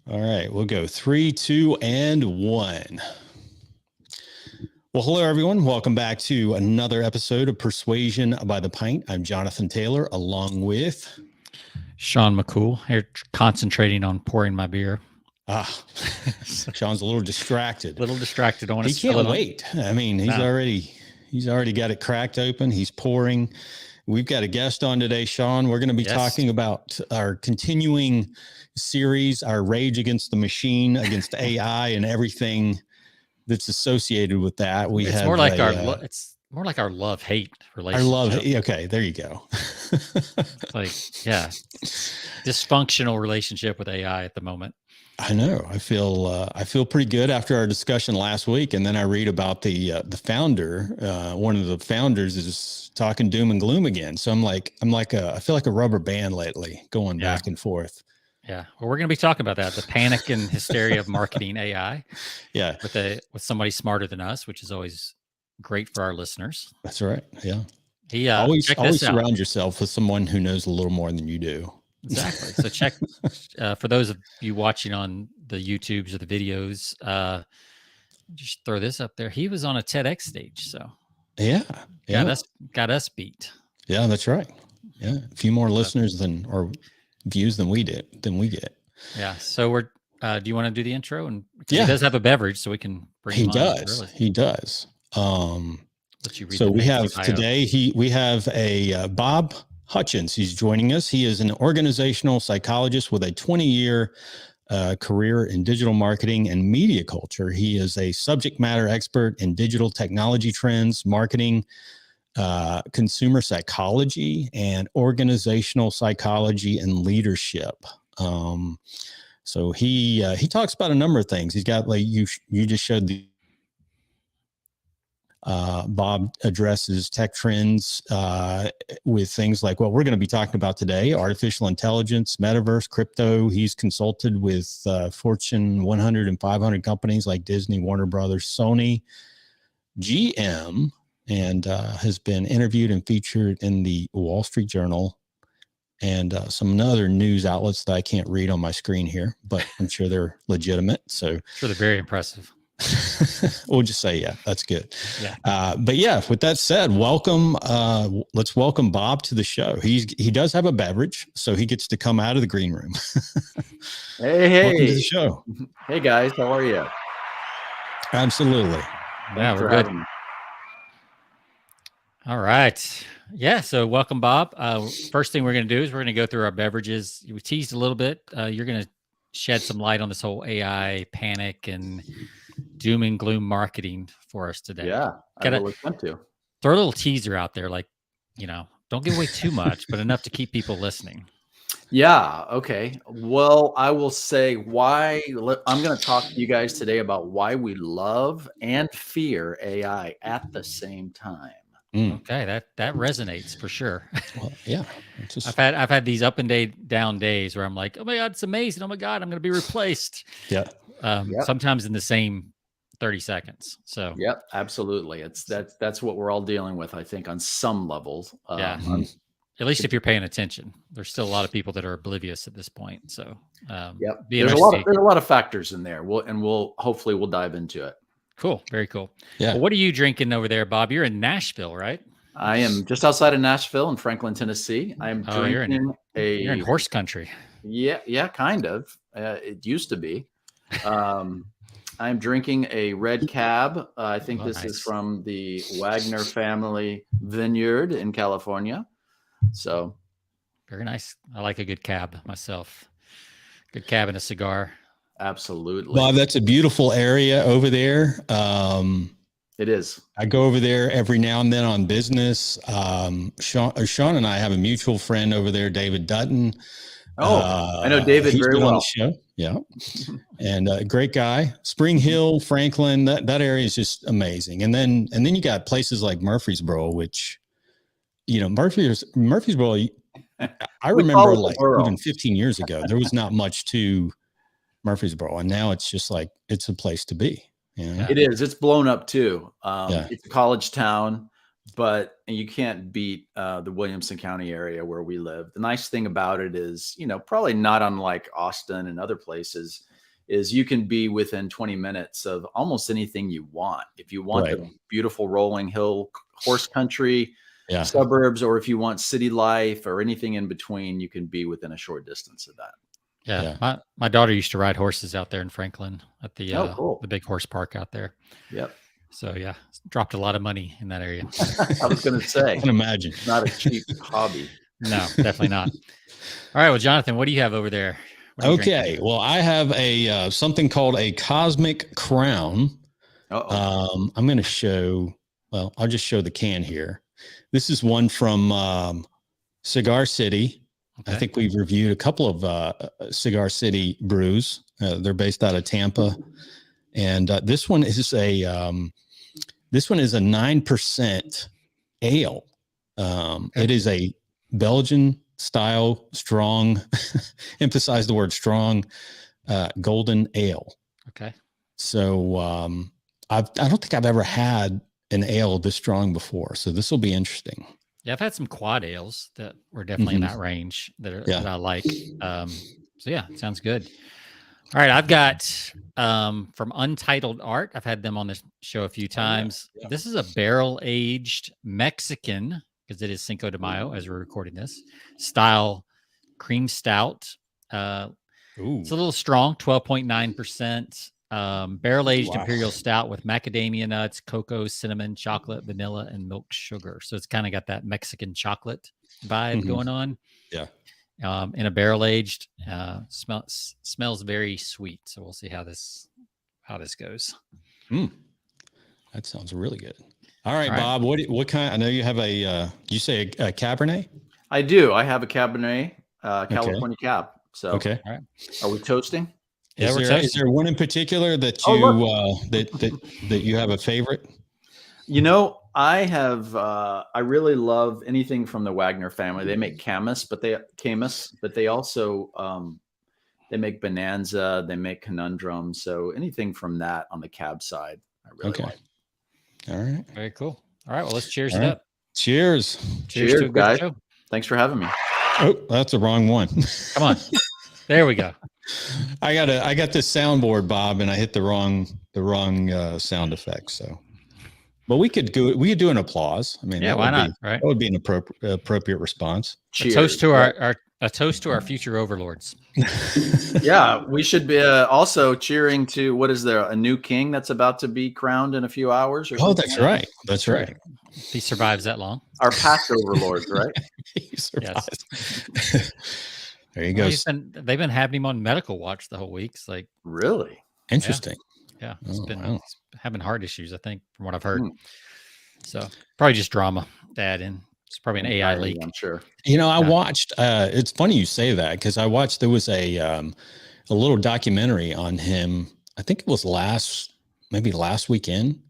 All right, we'll go 3, 2, and 1. Well, hello, everyone. Welcome back to another episode of Persuasion by the Pint. I'm Jonathan Taylor, along with Sean McCool here, concentrating on pouring my beer. Sean's a little distracted. I want to He can't wait. I mean, he's already got it cracked open. He's pouring. We've got a guest on today, Sean. We're going to be talking about our continuing series, our rage against the machine, against AI, and everything that's associated with that. It's more like our love-hate relationship. Okay, there you go. Dysfunctional relationship with AI at the moment. I know. I feel pretty good after our discussion last week, and then I read about the founder. One of the founders is talking doom and gloom again. So I feel like a rubber band lately, going back and forth. Yeah. Well, we're going to be talking about that, the panic and hysteria of marketing AI. Yeah. With somebody smarter than us, which is always great for our listeners. That's right. Yeah. Always surround yourself with someone who knows a little more than you do. Exactly. So check for those of you watching on the YouTubes or the videos, just throw this up there. He was on a TEDx stage. So got us beat. Yeah, that's right. Yeah. A few more listeners or views than we get. Yeah. So we're do you want to do the intro? And he does have a beverage, so we can bring him on. He does. So we have today we have a Bob Hutchins. He's joining us. He is an organizational psychologist with a 20-year career in digital marketing and media culture. He is a subject matter expert in digital technology trends, marketing, consumer psychology, and organizational psychology and leadership. So he talks about a number of things. He's got, like you just showed the Bob addresses tech trends with things like what we're going to be talking about today: artificial intelligence, metaverse, crypto. He's consulted with Fortune 100 and 500 companies like Disney, Warner Brothers, Sony, GM, and has been interviewed and featured in the Wall Street Journal and some other news outlets that I can't read on my screen here, but I'm sure they're legitimate. So sure, they're very impressive. We'll just say, that's good. Yeah. But with that said, welcome. Let's welcome Bob to the show. He does have a beverage, so he gets to come out of the green room. Hey. Welcome to the show. Hey guys, how are you? Absolutely. Yeah, we're good. All right. Yeah. So welcome, Bob. First thing we're going to do is we're going to go through our beverages. We teased a little bit. You're going to shed some light on this whole AI panic and doom and gloom marketing for us today. Yeah, I will attempt to. Throw a little teaser out there, don't give away too much, but enough to keep people listening. Yeah. Okay. Well, I will say why. I'm going to talk to you guys today about why we love and fear AI at the same time. Okay, that resonates for sure. Well, yeah, I've had these up and down days where I'm like, oh my God, it's amazing. Oh my God, I'm going to be replaced. Yeah. Sometimes in the same 30 seconds. So yep, absolutely. That's what we're all dealing with, I think, on some levels. At least if you're paying attention. There's still a lot of people that are oblivious at this point. So there's a lot of factors in there. We'll hopefully dive into it. Cool. Very cool. Yeah. Well, what are you drinking over there, Bob? You're in Nashville, right? I am just outside of Nashville in Franklin, Tennessee. I'm drinking you're in horse country. Yeah, kind of. It used to be. I'm drinking a red cab. I think this is from the Wagner family vineyard in California. So very nice. I like a good cab myself. Good cab and a cigar. Absolutely. Bob, that's a beautiful area over there. It is. I go over there every now and then on business. Sean and I have a mutual friend over there, David Dutton. Oh, I know David very well. On the show. Yeah. And a great guy. Spring Hill, Franklin, that area is just amazing. And then you got places like Murfreesboro, which, Murfreesboro, I remember even 15 years ago, there was not much to Murfreesboro, and now it's just like it's a place to be. It is. It's blown up too. It's a college town, but you can't beat the Williamson County area where we live. The nice thing about it is, probably not unlike Austin and other places, is you can be within 20 minutes of almost anything you want. If you want the beautiful rolling hill horse country suburbs, or if you want city life or anything in between, you can be within a short distance of that. Yeah. My daughter used to ride horses out there in Franklin at the the big horse park out there. Yep. So yeah, dropped a lot of money in that area. I was going to say, I can imagine. Not a cheap hobby. No, definitely not. All right. Well, Jonathan, what do you have over there? Okay. Well, I have a something called a Cosmic Crown. I'm going to show. Well, I'll just show the can here. This is one from Cigar City. Okay. I think we've reviewed a couple of Cigar City brews. They're based out of Tampa, and this one is a 9% ale. It is a Belgian style strong, emphasize the word strong, golden ale. Okay. So I don't think I've ever had an ale this strong before. So this will be interesting. Yeah, I've had some quad ales that were definitely in that range that I like. So yeah, sounds good. All right, I've got from Untitled Art. I've had them on this show a few times. Yeah. This is a barrel-aged Mexican, because it is Cinco de Mayo as we're recording this, style cream stout. It's a little strong, 12.9%. Barrel-aged imperial stout with macadamia nuts, cocoa, cinnamon, chocolate, vanilla, and milk sugar. So it's kind of got that Mexican chocolate vibe going on. Yeah. In a barrel-aged, smells very sweet. So we'll see how this goes. That sounds really good. All right, Bob. What kind? I know you have you say a Cabernet. I do. I have a Cabernet, California Cab. So okay. All right. Are we toasting? Is there one in particular that you that you have a favorite? You know, I really love anything from the Wagner family. They make Camus, but they also they make Bonanza, they make Conundrum. So anything from that on the Cab side, I really like. All right. Very cool. All right. Well, let's cheers it up. Cheers. Cheers to a good show. Thanks for having me. Oh, that's the wrong one. Come on. There we go. I got this soundboard, Bob, and I hit the wrong sound effect. So, but we could do an applause. I mean, why not? Right? That would be an appropriate response. Cheers. A toast to a toast to our future overlords. Yeah, we should be also cheering to what is there a new king that's about to be crowned in a few hours? Or something? That's right. That's right. If he survives that long. Our past overlords, right? He survives. Yes. There you go. They've been having him on medical watch the whole week. It's like really interesting. Yeah, he's having heart issues, I think, from what I've heard. So probably just drama to add in. It's probably an AI leak. I'm sure. You know, I watched. It's funny you say that because I watched. There was a little documentary on him. I think it was last weekend.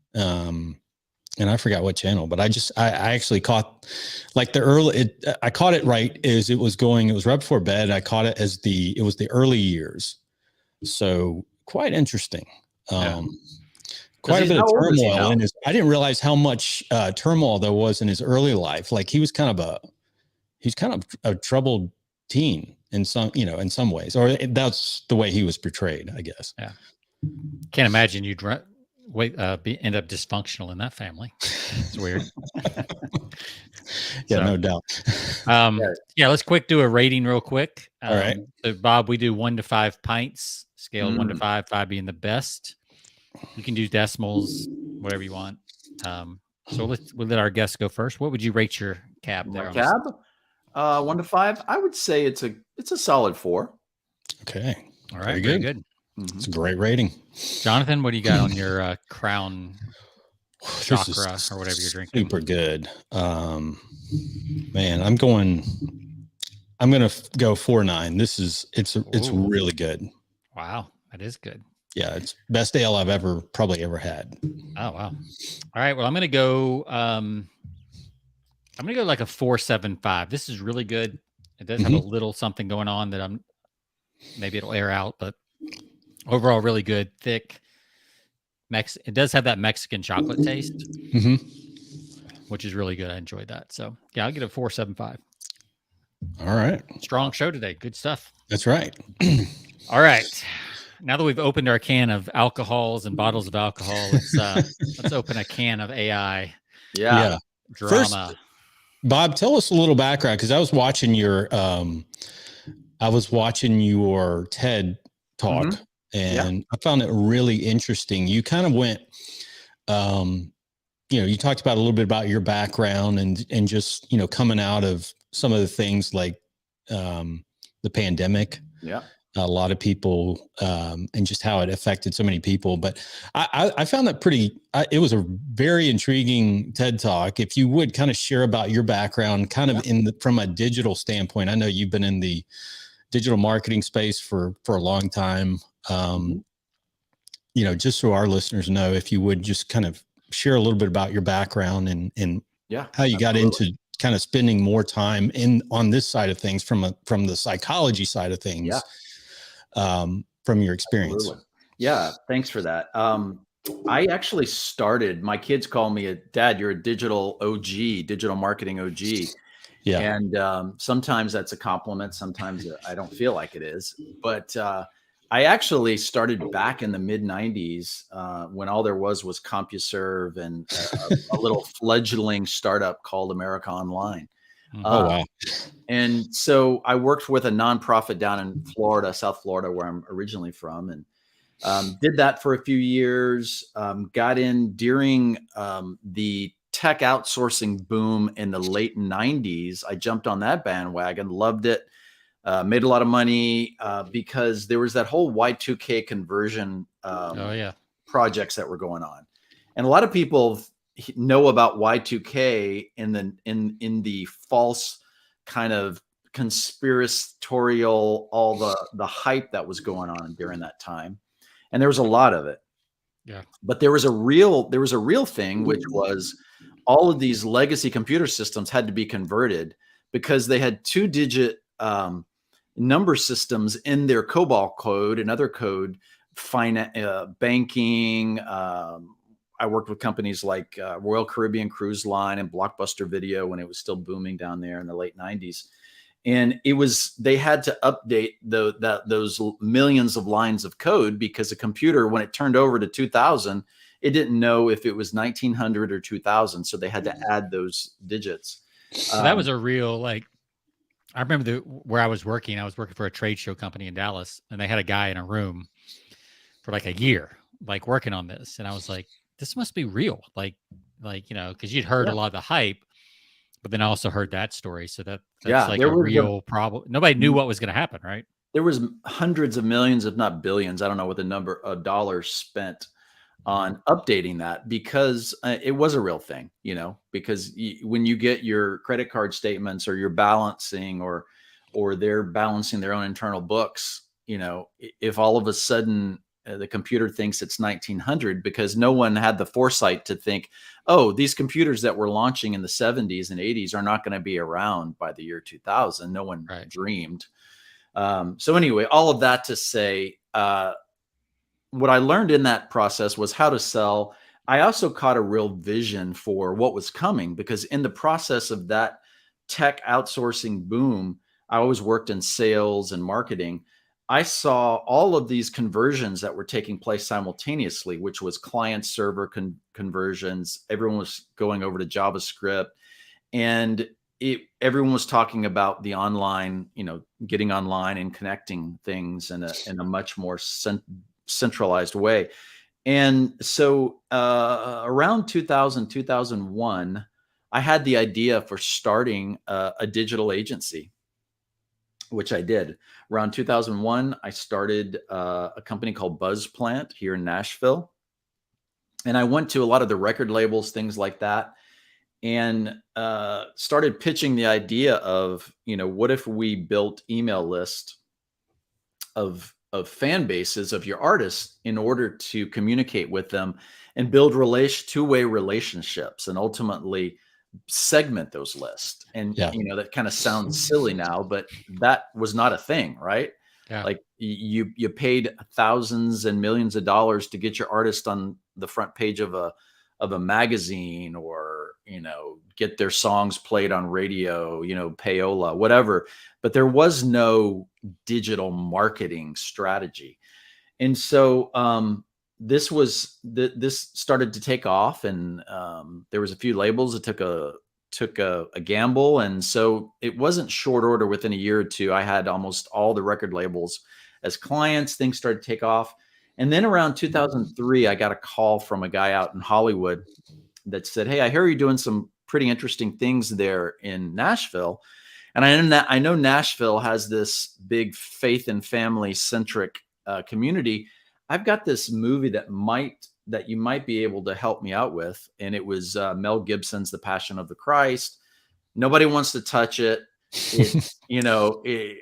And I forgot what channel, but I actually caught like I caught it right as it was going. It was right before bed. I caught it as it was the early years. So quite interesting. Quite a bit of turmoil in his. I didn't realize how much turmoil there was in his early life. Like he was kind of a troubled teen in some ways, or that's the way he was portrayed, I guess. Yeah. Can't imagine you'd end up dysfunctional in that family. It's weird. No doubt. Let's do a rating real quick. All right. So Bob, we do 1 to 5 pints, scale 1 to 5, 5 being the best. You can do decimals, whatever you want. So we'll let our guests go first. What would you rate your cab there? Cab? 1 to 5. I would say it's a solid 4. Okay. All right. Very good. It's a great rating. Jonathan, what do you got on your crown chakra or whatever you're drinking? Super good. Man, I'm gonna go 4.9. It's really good. Wow, that is good. Yeah, it's best ale I've probably ever had. Oh wow. All right. Well, I'm gonna go like a 4.75. This is really good. It does have a little something going on that maybe it'll air out, but overall, really good, thick. It does have that Mexican chocolate taste, which is really good. I enjoyed that. So yeah, I'll get a 4.75. All right. Strong show today. Good stuff. That's right. All right. Now that we've opened our can of alcohols and bottles of alcohol, let's open a can of AI. Yeah. Drama. First, Bob, tell us a little background, because I was watching your TED talk, Mm-hmm. and I found it really interesting. You kind of went, you talked about a little bit about your background and just, coming out of some of the things like the pandemic. Yeah. A lot of people, and just how it affected so many people. But I found that it was a very intriguing TED talk. If you would kind of share about your background, kind of from a digital standpoint. I know you've been in the digital marketing space for a long time. Just so our listeners know, if you would just kind of share a little bit about your background and how you got into kind of spending more time on this side of things from the psychology side of things. From your experience. Absolutely. Yeah. Thanks for that. I actually my kids call me Dad, you're a digital OG, digital marketing OG. Yeah. And sometimes that's a compliment. Sometimes I don't feel like it is. But I actually started back in the mid 90s when all there was CompuServe and a little fledgling startup called America Online. Oh, wow. And so I worked with a nonprofit down in Florida, South Florida, where I'm originally from, and did that for a few years. Got in during the tech outsourcing boom in the late 90s. I jumped on that bandwagon, loved it, made a lot of money because there was that whole Y2K conversion projects that were going on. And a lot of people know about Y2K in the false kind of conspiratorial, all the hype that was going on during that time. And there was a lot of it. Yeah. But there was a real thing, which was all of these legacy computer systems had to be converted because they had 2-digit number systems in their COBOL code and other code, banking. I worked with companies like Royal Caribbean Cruise Line and Blockbuster Video when it was still booming down there in the late 90s. And they had to update those millions of lines of code because a computer, when it turned over to 2000, it didn't know if it was 1900 or 2000. So they had to add those digits. So that was a real, I remember where I was working for a trade show company in Dallas, and they had a guy in a room for like a year, working on this. And I was like, this must be real. Because you'd heard a lot of the hype, but then I also heard that story. So that's a real problem. Nobody knew what was going to happen, right? There was hundreds of millions, if not billions. I don't know what the number of dollars spent on updating that because it was a real thing, because when you get your credit card statements or you're balancing or they're balancing their own internal books, if all of a sudden the computer thinks it's 1900 because no one had the foresight to think, oh, these computers that we're launching in the 70s and 80s are not going to be around by the year 2000. No one dreamed. So anyway, all of that to say, what I learned in that process was how to sell. I also caught a real vision for what was coming because in the process of that tech outsourcing boom, I always worked in sales and marketing. I saw all of these conversions that were taking place simultaneously, which was client server conversions. Everyone was going over to JavaScript, and everyone was talking about the online, getting online and connecting things in a much more centralized way. And so around 2000, 2001, I had the idea for starting a digital agency, which I did. Around 2001, I started a company called BuzzPlant here in Nashville. And I went to a lot of the record labels, things like that, and started pitching the idea of, what if we built email list of fan bases of your artists in order to communicate with them and build two-way relationships and ultimately segment those lists. And that kind of sounds silly now, but that was not a thing, right? Yeah. Like you paid thousands and millions of dollars to get your artist on the front page of a magazine, or get their songs played on radio, payola, whatever. But there was no digital marketing strategy. And so this started to take off, and there was a few labels that took a gamble. And so it wasn't short order. Within a year or two, I had almost all the record labels as clients. Things started to take off. And then around 2003, I got a call from a guy out in Hollywood that said, "Hey, I hear you're doing some pretty interesting things there in Nashville." And I know Nashville has this big faith and family centric community. I've got this movie that you might be able to help me out with. And it was Mel Gibson's The Passion of the Christ. Nobody wants to touch it.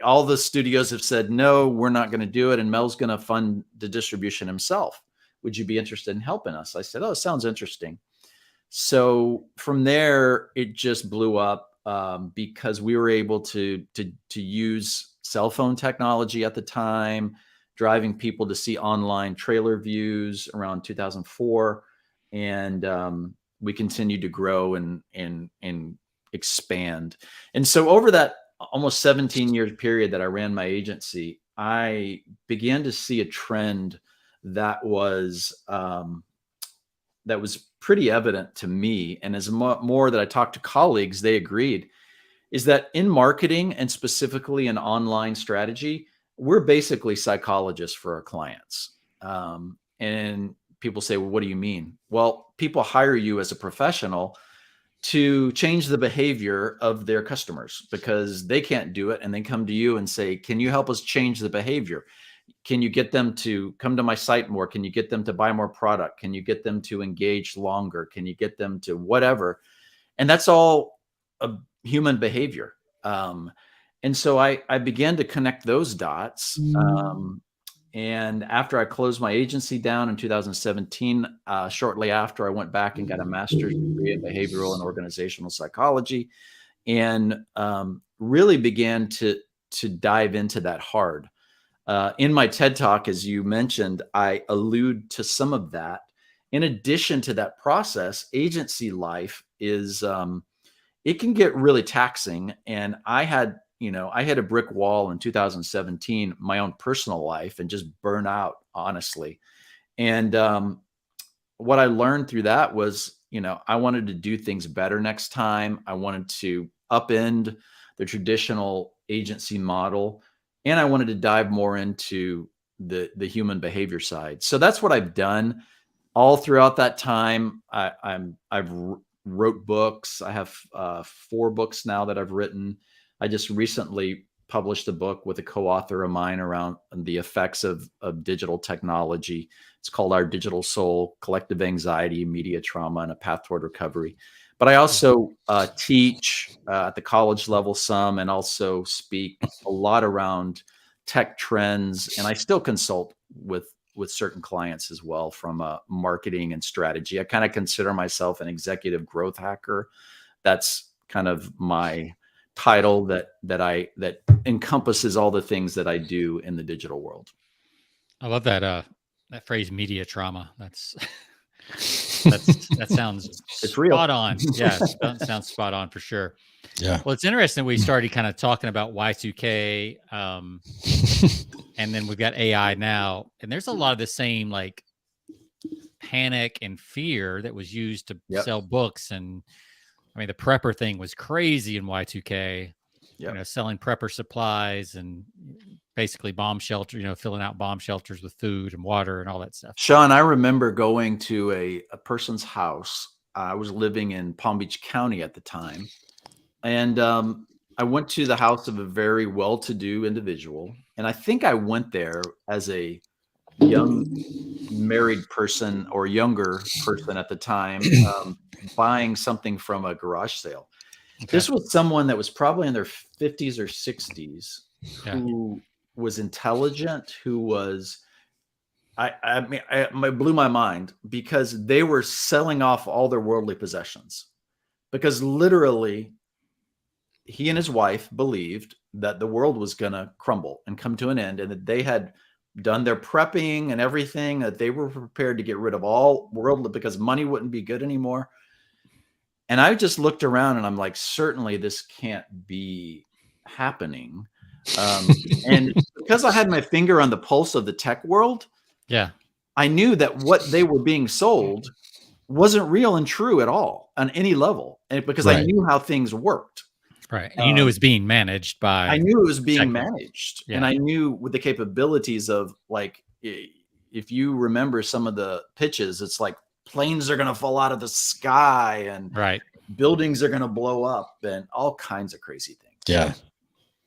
All the studios have said, no, we're not going to do it. And Mel's going to fund the distribution himself. Would you be interested in helping us? I said, oh, sounds interesting. So from there, it just blew up because we were able to use cell phone technology at the time, driving people to see online trailer views around 2004. And we continued to grow and expand. And so over that almost 17-year period that I ran my agency, I began to see a trend that was pretty evident to me. And as more that I talked to colleagues, they agreed, is that in marketing and specifically in online strategy, we're basically psychologists for our clients. And people say, well, what do you mean? Well, people hire you as a professional to change the behavior of their customers because they can't do it. And they come to you and say, can you help us change the behavior? Can you get them to come to my site more? Can you get them to buy more product? Can you get them to engage longer? Can you get them to whatever? And that's all a human behavior. And so I began to connect those dots. And after I closed my agency down in 2017, shortly after, I went back and got a master's degree in behavioral and organizational psychology, and really began to dive into that hard. In my TED Talk, as you mentioned, I allude to some of that. In addition to that process, agency life is, it can get really taxing. And I had a brick wall in 2017, my own personal life, and just burn out, honestly. And what I learned through that was, I wanted to do things better next time. I wanted to upend the traditional agency model. And I wanted to dive more into the human behavior side. So that's what I've done all throughout that time. I've wrote books. I have 4 books now that I've written. I just recently published a book with a co-author of mine around the effects of digital technology. It's called Our Digital Soul: Collective Anxiety, Media Trauma, and a Path Toward Recovery. But I also teach at the college level some, and also speak a lot around tech trends. And I still consult with certain clients as well from marketing and strategy. I kind of consider myself an executive growth hacker. That's kind of my title that encompasses all the things that I do in the digital world. I love that phrase, media trauma. That sounds it's real. Spot on. Yeah, that sounds spot on for sure. Yeah. Well, it's interesting. We started kind of talking about Y2K, and then we've got AI now, and there's a lot of the same like panic and fear that was used to sell books. And I mean, the prepper thing was crazy in Y2K. Selling prepper supplies and basically bomb shelter, filling out bomb shelters with food and water and all that stuff. Sean, I remember going to a person's house. I was living in Palm Beach County at the time. And I went to the house of a very well-to-do individual. And I think I went there as a young married person or younger person at the time, buying something from a garage sale. Okay. This was someone that was probably in their 50s or 60s who was intelligent, who was, it blew my mind because they were selling off all their worldly possessions, because literally he and his wife believed that the world was going to crumble and come to an end, and that they had done their prepping and everything, that they were prepared to get rid of all worldly because money wouldn't be good anymore. And I just looked around and I'm like, certainly this can't be happening. And because I had my finger on the pulse of the tech world, Yeah. I knew that what they were being sold wasn't real and true at all on any level, and because I knew how things worked. Right. And you knew it was being managed by. I knew it was being managed, Yeah. and I knew with the capabilities of, like, if you remember some of the pitches, it's like planes are going to fall out of the sky and buildings are going to blow up and all kinds of crazy things. Yeah.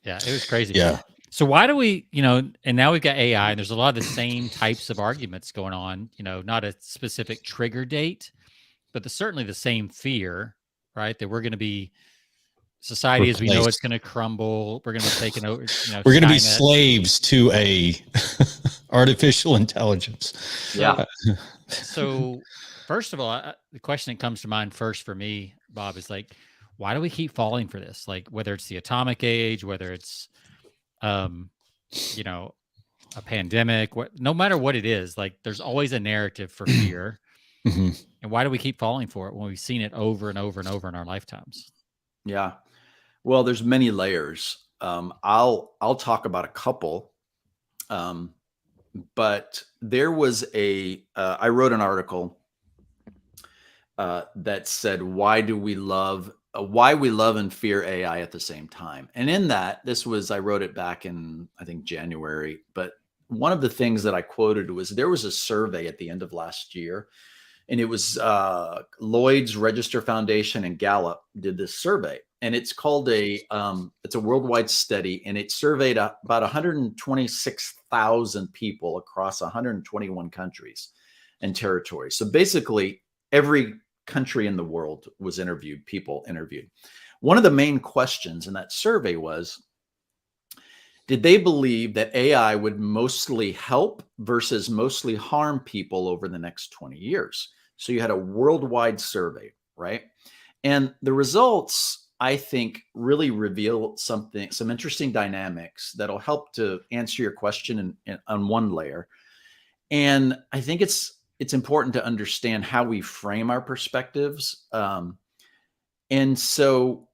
Yeah. It was crazy. Yeah. So why do we, and now we've got AI, and there's a lot of the same types of arguments going on, not a specific trigger date, but certainly the same fear, right? That we're going to be, society as we know it's going to crumble. We're going to be taken over. We're going to be slaves to a artificial intelligence. Yeah. So first of all, the question that comes to mind first for me, Bob, is like, why do we keep falling for this? Like, whether it's the atomic age, whether it's, a pandemic, no matter what it is, like, there's always a narrative for fear. And why do we keep falling for it when we've seen it over and over and over in our lifetimes? Yeah. Well, there's many layers. I'll talk about a couple. But there was I wrote an article that said, why we love and fear AI at the same time. And in that, I wrote it back in, I think, January. But one of the things that I quoted was, there was a survey at the end of last year, and it was Lloyd's Register Foundation and Gallup did this survey. And it's called it's a worldwide study, and it surveyed about 126,000 people across 121 countries and territories. So basically, every country in the world was interviewed. One of the main questions in that survey was, did they believe that AI would mostly help versus mostly harm people over the next 20 years? So you had a worldwide survey, right? And the results, I think, really reveal some interesting dynamics that'll help to answer your question on one layer. And I think it's important to understand how we frame our perspectives. And so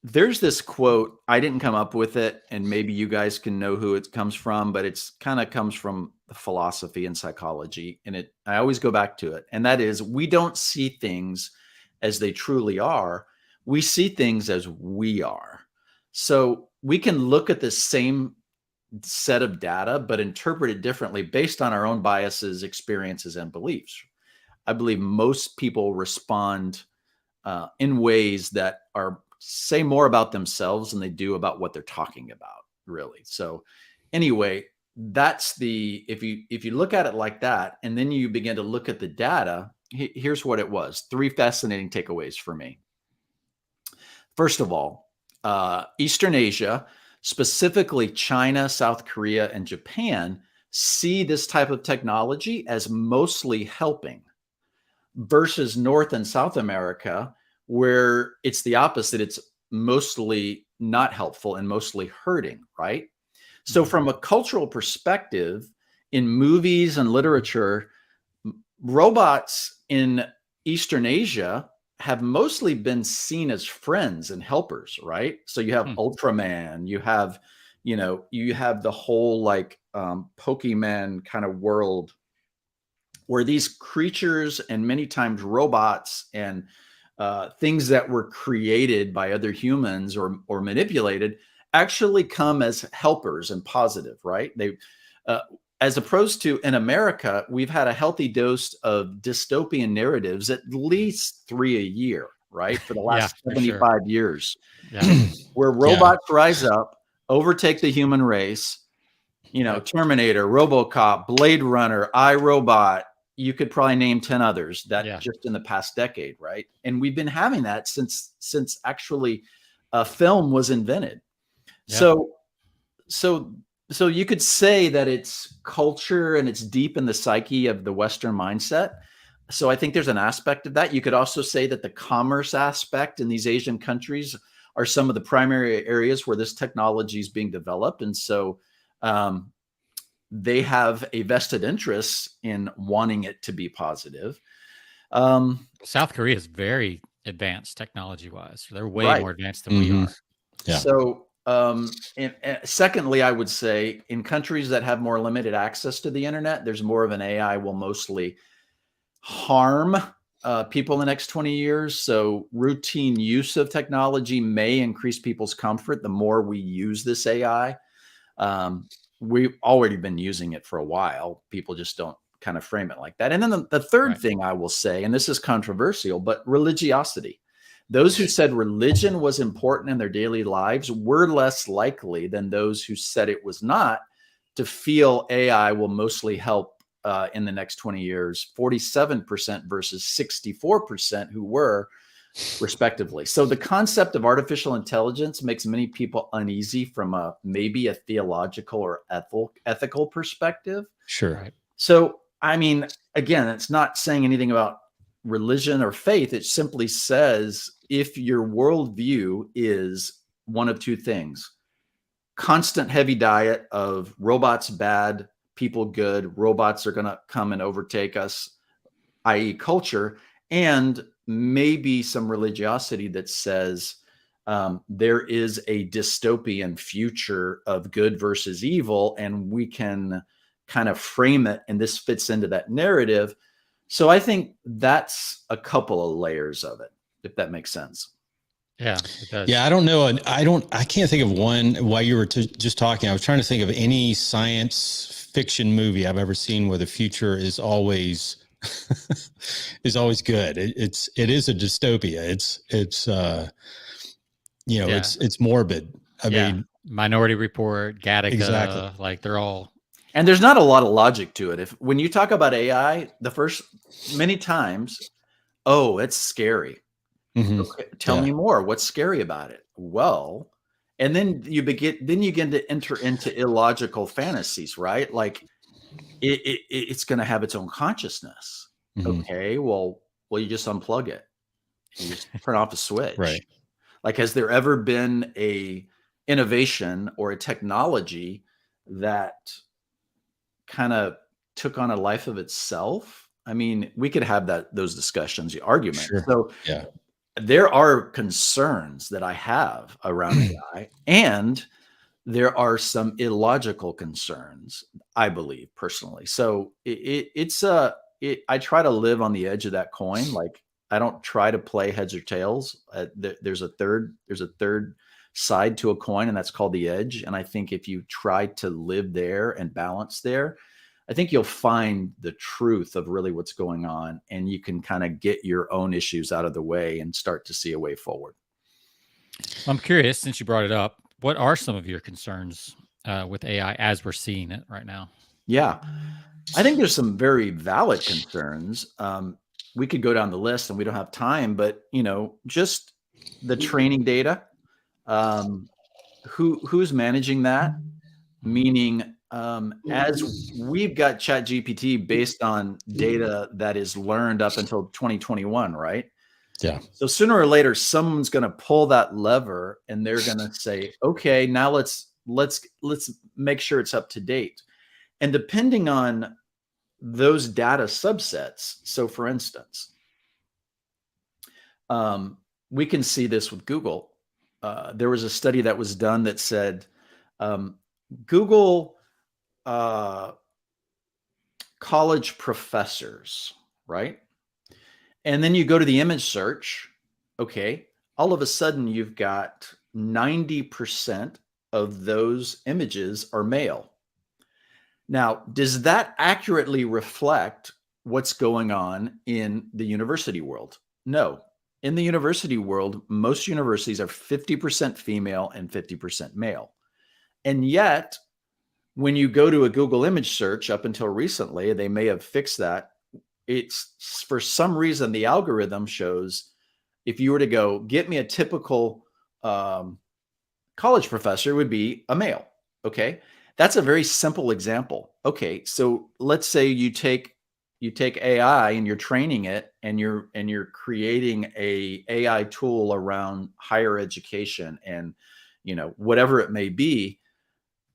there's this quote, I didn't come up with it, and maybe you guys can know who it comes from, but it's kind of comes from the philosophy and psychology. And I always go back to it. And that is, we don't see things as they truly are. We see things as we are. So we can look at the same set of data, but interpret it differently based on our own biases, experiences, and beliefs. I believe most people respond in ways that say more about themselves than they do about what they're talking about, really. So anyway, that's if you look at it like that, and then you begin to look at the data, here's what it was. 3 fascinating takeaways for me. First of all, Eastern Asia, specifically China, South Korea, and Japan, see this type of technology as mostly helping, versus North and South America, where it's the opposite. It's mostly not helpful and mostly hurting, right? So from a cultural perspective, in movies and literature, robots in Eastern Asia have mostly been seen as friends and helpers, right? So you have Ultraman, you have the whole Pokemon kind of world, where these creatures, and many times robots and things that were created by other humans or manipulated, actually come as helpers and positive, right? They, as opposed to in America, we've had a healthy dose of dystopian narratives, at least 3 a year, right? For the last 75 years, where robots rise up, overtake the human race, Terminator, RoboCop, Blade Runner, iRobot. You could probably name 10 others that just in the past decade, right? And we've been having that since actually film was invented. Yeah. So you could say that it's culture and it's deep in the psyche of the Western mindset. So I think there's an aspect of that. You could also say that the commerce aspect in these Asian countries are some of the primary areas where this technology is being developed. And so they have a vested interest in wanting it to be positive. South Korea is very advanced technology-wise. They're way more advanced than we are. Yeah. So And secondly, I would say in countries that have more limited access to the internet, there's more of an AI will mostly harm people in the next 20 years. So routine use of technology may increase people's comfort the more we use this AI. We've already been using it for a while. People just don't kind of frame it like that. And then the third thing I will say, and this is controversial, but religiosity. Those who said religion was important in their daily lives were less likely than those who said it was not to feel AI will mostly help in the next 20 years, 47% versus 64% who were, respectively. So the concept of artificial intelligence makes many people uneasy from maybe a theological or ethical perspective. Sure. Right. So, I mean, again, it's not saying anything about religion or faith. It simply says if your worldview is one of two things: constant heavy diet of robots bad, people good, robots are going to come and overtake us, i.e. culture, and maybe some religiosity that says there is a dystopian future of good versus evil, and we can kind of frame it, and this fits into that narrative. So I think that's a couple of layers of it, if that makes sense. Yeah, it does. Yeah, I don't know. I can't think of one while you were just talking. I was trying to think of any science fiction movie I've ever seen where the future is always good. It is a dystopia. It's it's morbid. I mean, Minority Report, Gattaca, exactly. Like they're all. And there's not a lot of logic to it. When you talk about AI, the first many times, oh, it's scary. Mm-hmm. Okay, tell me more. What's scary about it? Well, and then you begin to enter into illogical fantasies, right? Like it's going to have its own consciousness. Mm-hmm. Okay, well, you just unplug it. You just turn off a switch. Right. Like, has there ever been a innovation or a technology that kind of took on a life of itself? I mean, we could have those discussions, the argument. Sure. So yeah. There are concerns that I have around AI, and there are some illogical concerns, I believe personally. So I try to live on the edge of that coin. Like, I don't try to play heads or tails. There's a third side to a coin, and that's called the edge. And I think if you try to live there and balance there, I think you'll find the truth of really what's going on, and you can kind of get your own issues out of the way and start to see a way forward. I'm curious, since you brought it up, what are some of your concerns with AI as we're seeing it right now? Yeah, I think there's some very valid concerns. We could go down the list, and we don't have time, but just the training data, who's managing that? Meaning, as we've got ChatGPT based on data that is learned up until 2021, right? Yeah. So sooner or later, someone's going to pull that lever, and they're going to say, "Okay, now let's make sure it's up to date." And depending on those data subsets, so for instance, we can see this with Google. There was a study that was done that said Google college professors, right? And then you go to the image search. Okay, all of a sudden you've got 90% of those images are male. Now, does that accurately reflect what's going on in the university world? No. In the university world, most universities are 50% female and 50% male. And yet, when you go to a Google image search, up until recently, they may have fixed that. It's for some reason, the algorithm shows if you were to go, get me a typical college professor, would be a male. Okay. That's a very simple example. Okay. So let's say you take AI and you're training it, and you're creating a AI tool around higher education and, whatever it may be.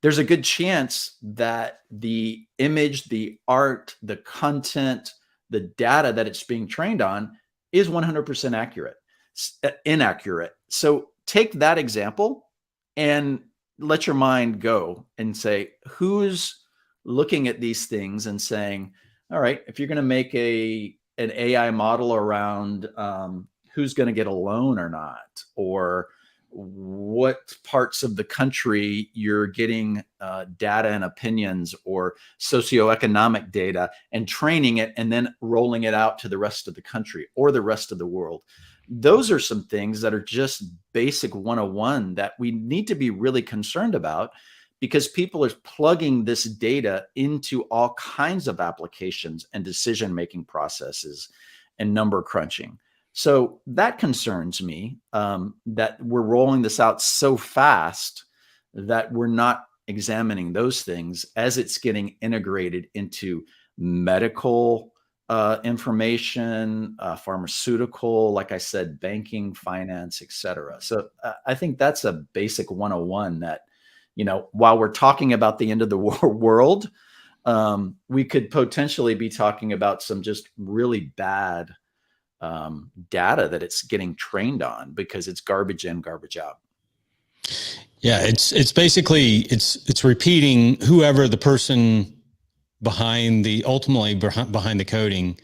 There's a good chance that the image, the art, the content, the data that it's being trained on is 100% inaccurate. So take that example and let your mind go and say, who's looking at these things and saying, all right, if you're going to make an AI model around who's going to get a loan or not, or what parts of the country you're getting data and opinions or socioeconomic data, and training it and then rolling it out to the rest of the country or the rest of the world. Those are some things that are just basic 101 that we need to be really concerned about, because people are plugging this data into all kinds of applications and decision-making processes and number crunching. So that concerns me, that we're rolling this out so fast that we're not examining those things as it's getting integrated into medical information, pharmaceutical, like I said, banking, finance, et cetera. So I think that's a basic 101 that, while we're talking about the end of the world, we could potentially be talking about some just really bad data that it's getting trained on, because it's garbage in, garbage out. Yeah, it's basically it's repeating whoever the person behind the coding.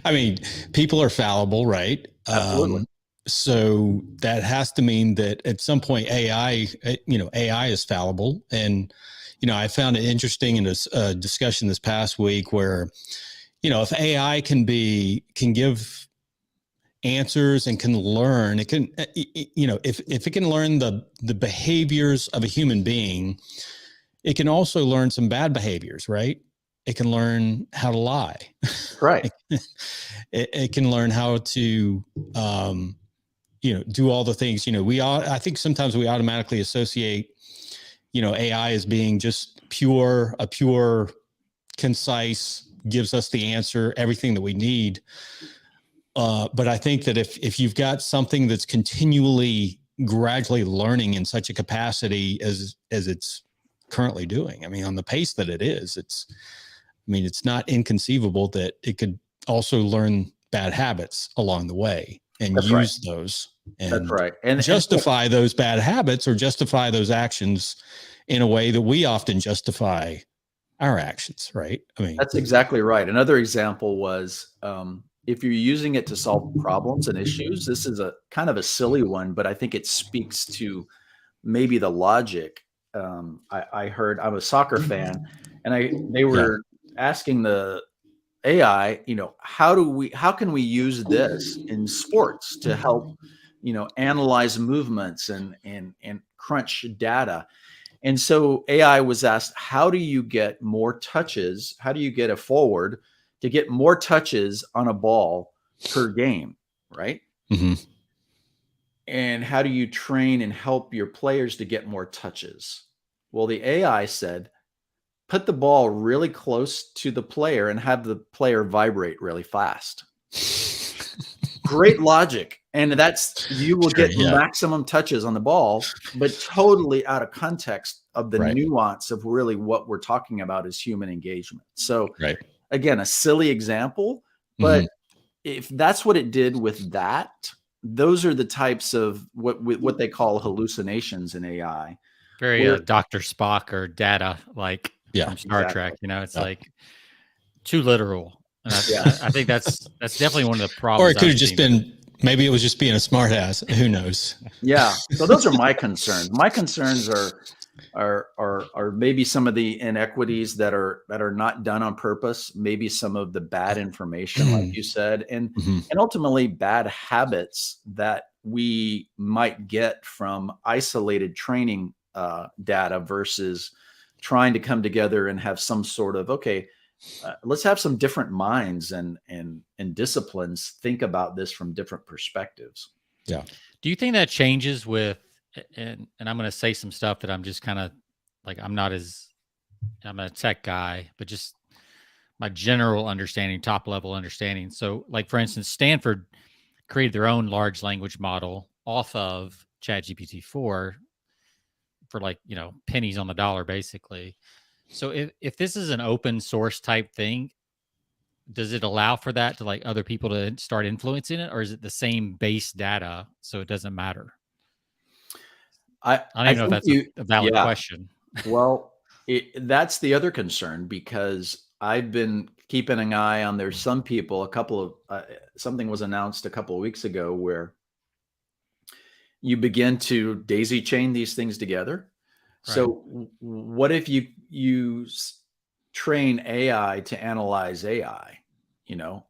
I mean, people are fallible, right? Absolutely. So that has to mean that at some point AI is fallible. And, I found it interesting in this discussion this past week where, if AI can give answers and can learn, it can, if it can learn the behaviors of a human being, it can also learn some bad behaviors, right? It can learn how to lie. Right. It can learn how to, do all the things, I think sometimes we automatically associate, AI as being just a pure, concise, gives us the answer, everything that we need. But I think that if you've got something that's continually, gradually learning in such a capacity as it's currently doing, I mean, on the pace that it is, it's not inconceivable that it could also learn bad habits along the way and That's use right. those and That's right. And justify those bad habits or justify those actions in a way that we often justify our actions, right? I mean, that's exactly right. Another example was, if you're using it to solve problems and issues, this is a kind of a silly one, but I think it speaks to maybe the logic. I heard, I'm a soccer fan, and they were asking the AI, how can we use this in sports to help, analyze movements and crunch data? And so AI was asked, how do you get more touches? How do you get a forward to get more touches on a ball per game, right? mm-hmm. And how do you train and help your players to get more touches? Well, the AI said, put the ball really close to the player and have the player vibrate really fast. Great logic. And you will get maximum touches on the ball, but totally out of context of the nuance of really what we're talking about is human engagement. So again, a silly example, but if that's what it did with that, those are the types of what they call hallucinations in AI. Very Dr. Spock or Data, like from Star Trek. It's like too literal. And I think that's definitely one of the problems. Or it could have just been, maybe it was just being a smartass. Who knows? Yeah. So those are my concerns. My concerns are maybe some of the inequities that are not done on purpose, maybe some of the bad information, like you said, and ultimately bad habits that we might get from isolated training data versus trying to come together and have some sort of, let's have some different minds and disciplines think about this from different perspectives. Yeah. Do you think that changes with, and I'm going to say some stuff that I'm just kind of like, I'm a tech guy, but just my general understanding, top level understanding. So like, for instance, Stanford created their own large language model off of ChatGPT 4 for like, pennies on the dollar, basically. So if this is an open source type thing, does it allow for that to like other people to start influencing it, or is it the same base data so it doesn't matter? I don't even know if that's a valid question. Well, that's the other concern, because I've been keeping an eye on, there's some people, something was announced a couple of weeks ago where you begin to daisy chain these things together. Right. So what if you train AI to analyze AI?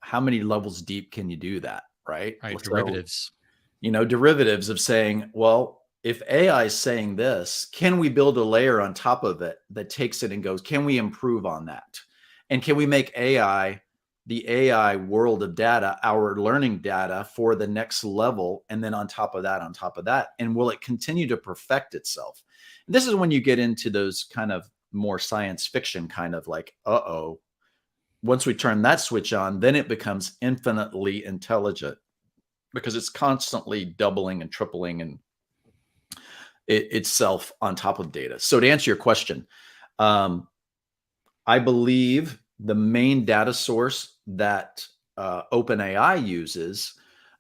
How many levels deep can you do that? Right. Right. Derivatives. Derivatives of saying, well, if AI is saying this, can we build a layer on top of it that takes it and goes, can we improve on that? And can we make AI, the AI world of data, our learning data for the next level? And then on top of that, and will it continue to perfect itself? And this is when you get into those kind of more science fiction kind of like, once we turn that switch on, then it becomes infinitely intelligent, because it's constantly doubling and tripling and itself on top of data. So to answer your question, I believe the main data source that OpenAI uses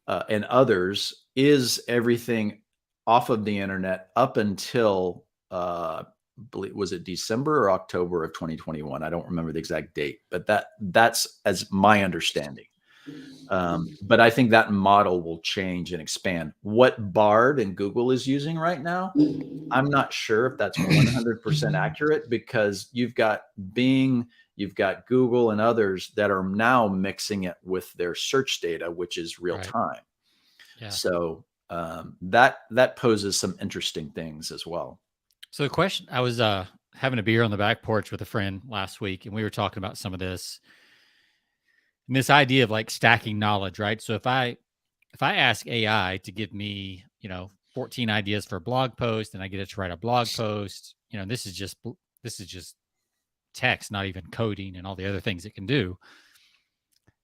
and others is everything off of the internet up until, was it December or October of 2021? I don't remember the exact date, but that's as my understanding. But I think that model will change and expand. What Bard and Google is using right now, I'm not sure if that's 100% accurate, because you've got Bing, you've got Google and others that are now mixing it with their search data, which is real time. Yeah. So that poses some interesting things as well. So the question, I was having a beer on the back porch with a friend last week, and we were talking about some of this. And this idea of like stacking knowledge, right? So if I ask AI to give me, 14 ideas for a blog post, and I get it to write a blog post, this is just text, not even coding and all the other things it can do.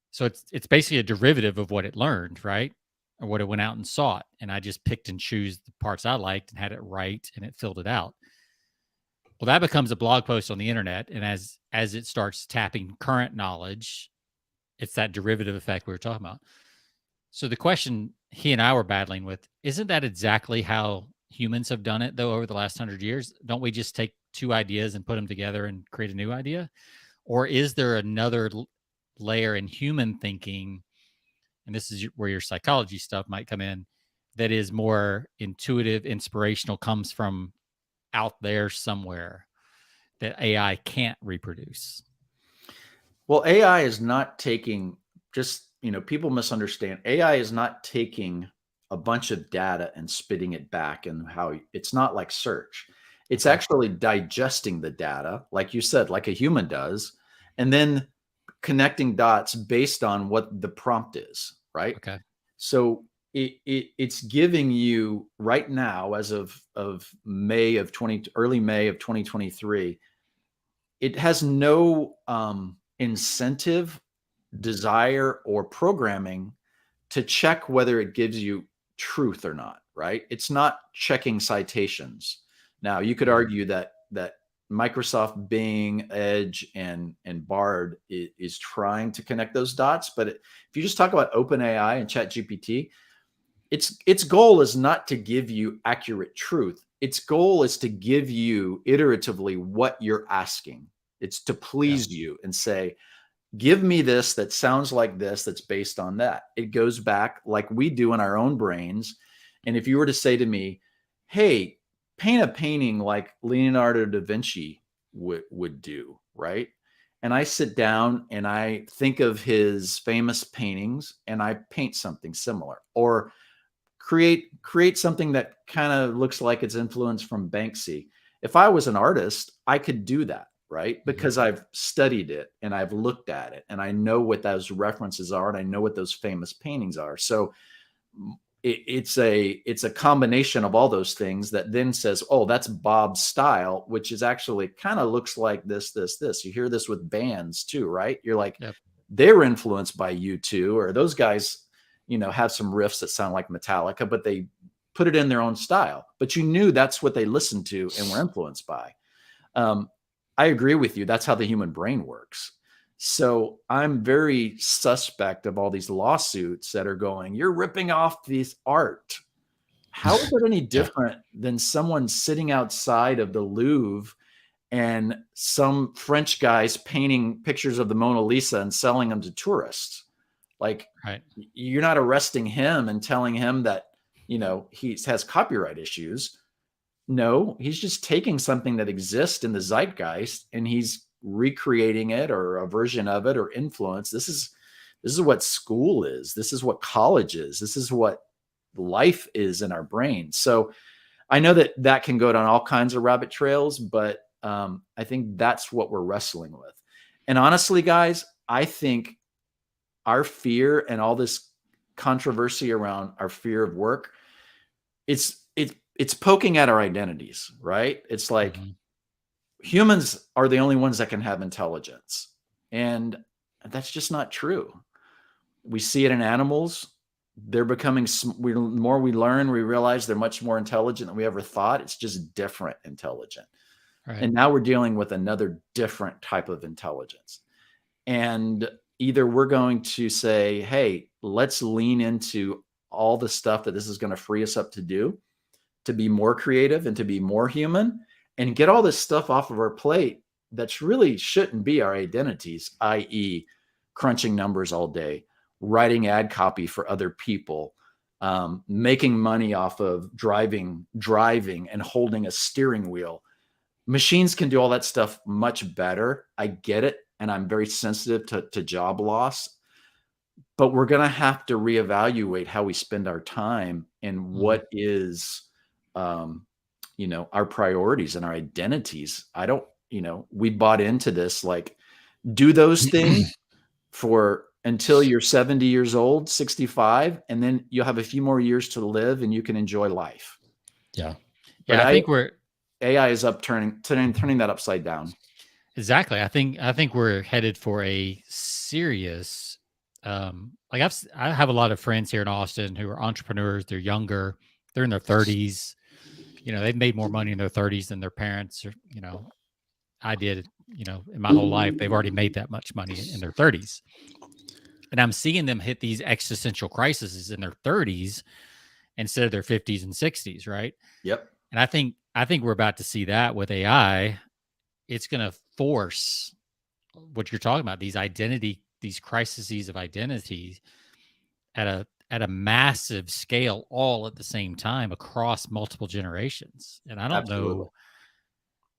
So it's basically a derivative of what it learned, right? Or what it went out and sought. And I just picked and choose the parts I liked and had it write, and it filled it out. Well, that becomes a blog post on the internet. And as it starts tapping current knowledge, it's that derivative effect we were talking about. So the question he and I were battling with, isn't that exactly how humans have done it, though, over the last 100 years? Don't we just take two ideas and put them together and create a new idea? Or is there another layer in human thinking, and this is where your psychology stuff might come in, that is more intuitive, inspirational, comes from out there somewhere that AI can't reproduce? Well, AI is not taking people misunderstand. AI is not taking a bunch of data and spitting it back, and how it's not like search. It's actually digesting the data, like you said, like a human does, and then connecting dots based on what the prompt is, right? Okay. So it's giving you right now, as of early May of 2023, it has no incentive, desire, or programming to check whether it gives you truth or not, right? It's not checking citations. Now, you could argue that Microsoft, Bing, Edge, and Bard is trying to connect those dots. But if you just talk about OpenAI and ChatGPT, its goal is not to give you accurate truth. Its goal is to give you iteratively what you're asking. It's to please you and say, give me this that sounds like this, that's based on that. It goes back like we do in our own brains. And if you were to say to me, hey, paint a painting like Leonardo da Vinci would do, right? And I sit down and I think of his famous paintings and I paint something similar, or create something that kind of looks like it's influenced from Banksy. If I was an artist, I could do that, right? Because I've studied it and I've looked at it and I know what those references are and I know what those famous paintings are. So it's a combination of all those things that then says, oh, that's Bob's style, which is actually kind of looks like this. You hear this with bands too, right? You're like, they're influenced by U2, or those guys, have some riffs that sound like Metallica, but they put it in their own style. But you knew that's what they listened to and were influenced by. I agree with you. That's how the human brain works. So I'm very suspect of all these lawsuits that are going, you're ripping off this art. how is it any different than someone sitting outside of the Louvre and some French guys painting pictures of the Mona Lisa and selling them to tourists? Like, you're not arresting him and telling him that, he has copyright issues. No, he's just taking something that exists in the zeitgeist and he's recreating it, or a version of it, or influence. This is what school is. This is what college is. This is what life is in our brain. So I know that can go down all kinds of rabbit trails, but I think that's what we're wrestling with. And honestly, guys, I think our fear and all this controversy around our fear of work, it's poking at our identities, right? It's like humans are the only ones that can have intelligence. And that's just not true. We see it in animals. They're becoming, the more we learn, we realize they're much more intelligent than we ever thought. It's just different intelligent. Right. And now we're dealing with another different type of intelligence. And either we're going to say, hey, let's lean into all the stuff that this is going to free us up to do, to be more creative and to be more human, and get all this stuff off of our plate that's really shouldn't be our identities, i.e. crunching numbers all day, writing ad copy for other people, making money off of driving and holding a steering wheel. Machines can do all that stuff much better. I get it. And I'm very sensitive to job loss, but we're going to have to reevaluate how we spend our time and what is, our priorities and our identities. We bought into this, like, do those things until you're 70 years old, 65, and then you'll have a few more years to live and you can enjoy life. Yeah. Yeah. I think AI is turning that upside down. Exactly. I think we're headed for a serious, I have a lot of friends here in Austin who are entrepreneurs. They're younger, they're in their 30s. They've made more money in their 30s than their parents, or, I did, in my whole life. They've already made that much money in their 30s. And I'm seeing them hit these existential crises in their 30s instead of their 50s and 60s, right? Yep. And I think we're about to see that with AI. It's going to force what you're talking about, these crises of identity at a massive scale, all at the same time across multiple generations. And I don't know.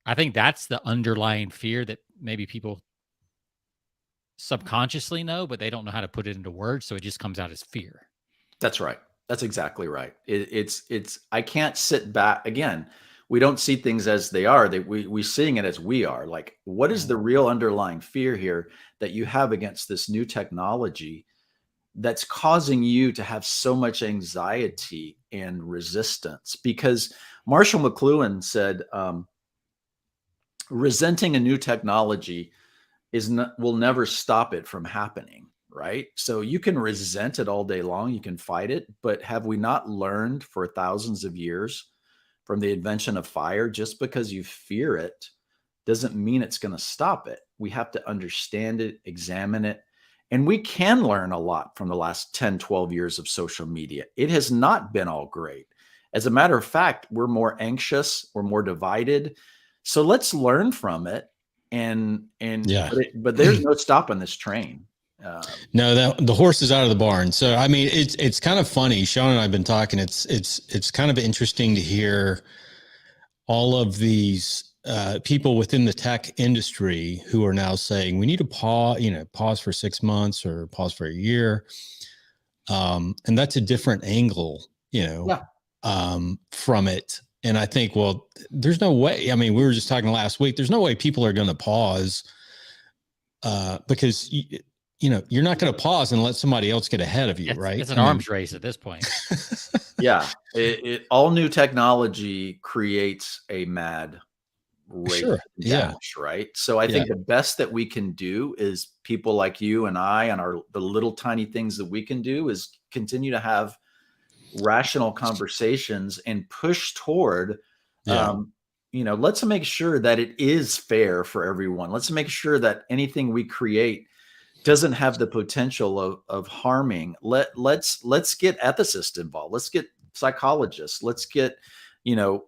I think that's the underlying fear that maybe people subconsciously know, but they don't know how to put it into words. So it just comes out as fear. That's right. That's exactly right. I can't sit back. Again, we don't see things as they are. We're seeing it as we are. Like, what is the real underlying fear here that you have against this new technology that's causing you to have so much anxiety and resistance? Because Marshall McLuhan said, resenting a new technology will never stop it from happening, right? So you can resent it all day long, you can fight it, but have we not learned for thousands of years from the invention of fire? Just because you fear it doesn't mean it's going to stop it. We have to understand it, examine it, and we can learn a lot from the last 10, 12 years of social media. It has not been all great. As a matter of fact, we're more anxious, we're more divided. So let's learn from it. But there's no stopping this train. No, the horse is out of the barn. So, I mean, it's kind of funny. Sean and I have been talking. It's kind of interesting to hear all of these people within the tech industry who are now saying we need to pause for 6 months or pause for a year. And that's a different angle, from it. And I think, well, there's no way. I mean, we were just talking last week. There's no way people are going to pause because, you're not going to pause and let somebody else get ahead of you, right? It's an arms race at this point. Yeah. All new technology creates a mad race. Sure. Yeah. Right. So I think the best that we can do is people like you and I and the little tiny things that we can do is continue to have rational conversations and push toward, let's make sure that it is fair for everyone. Let's make sure that anything we create doesn't have the potential of harming. Let's get ethicists involved. Let's get psychologists. Let's get,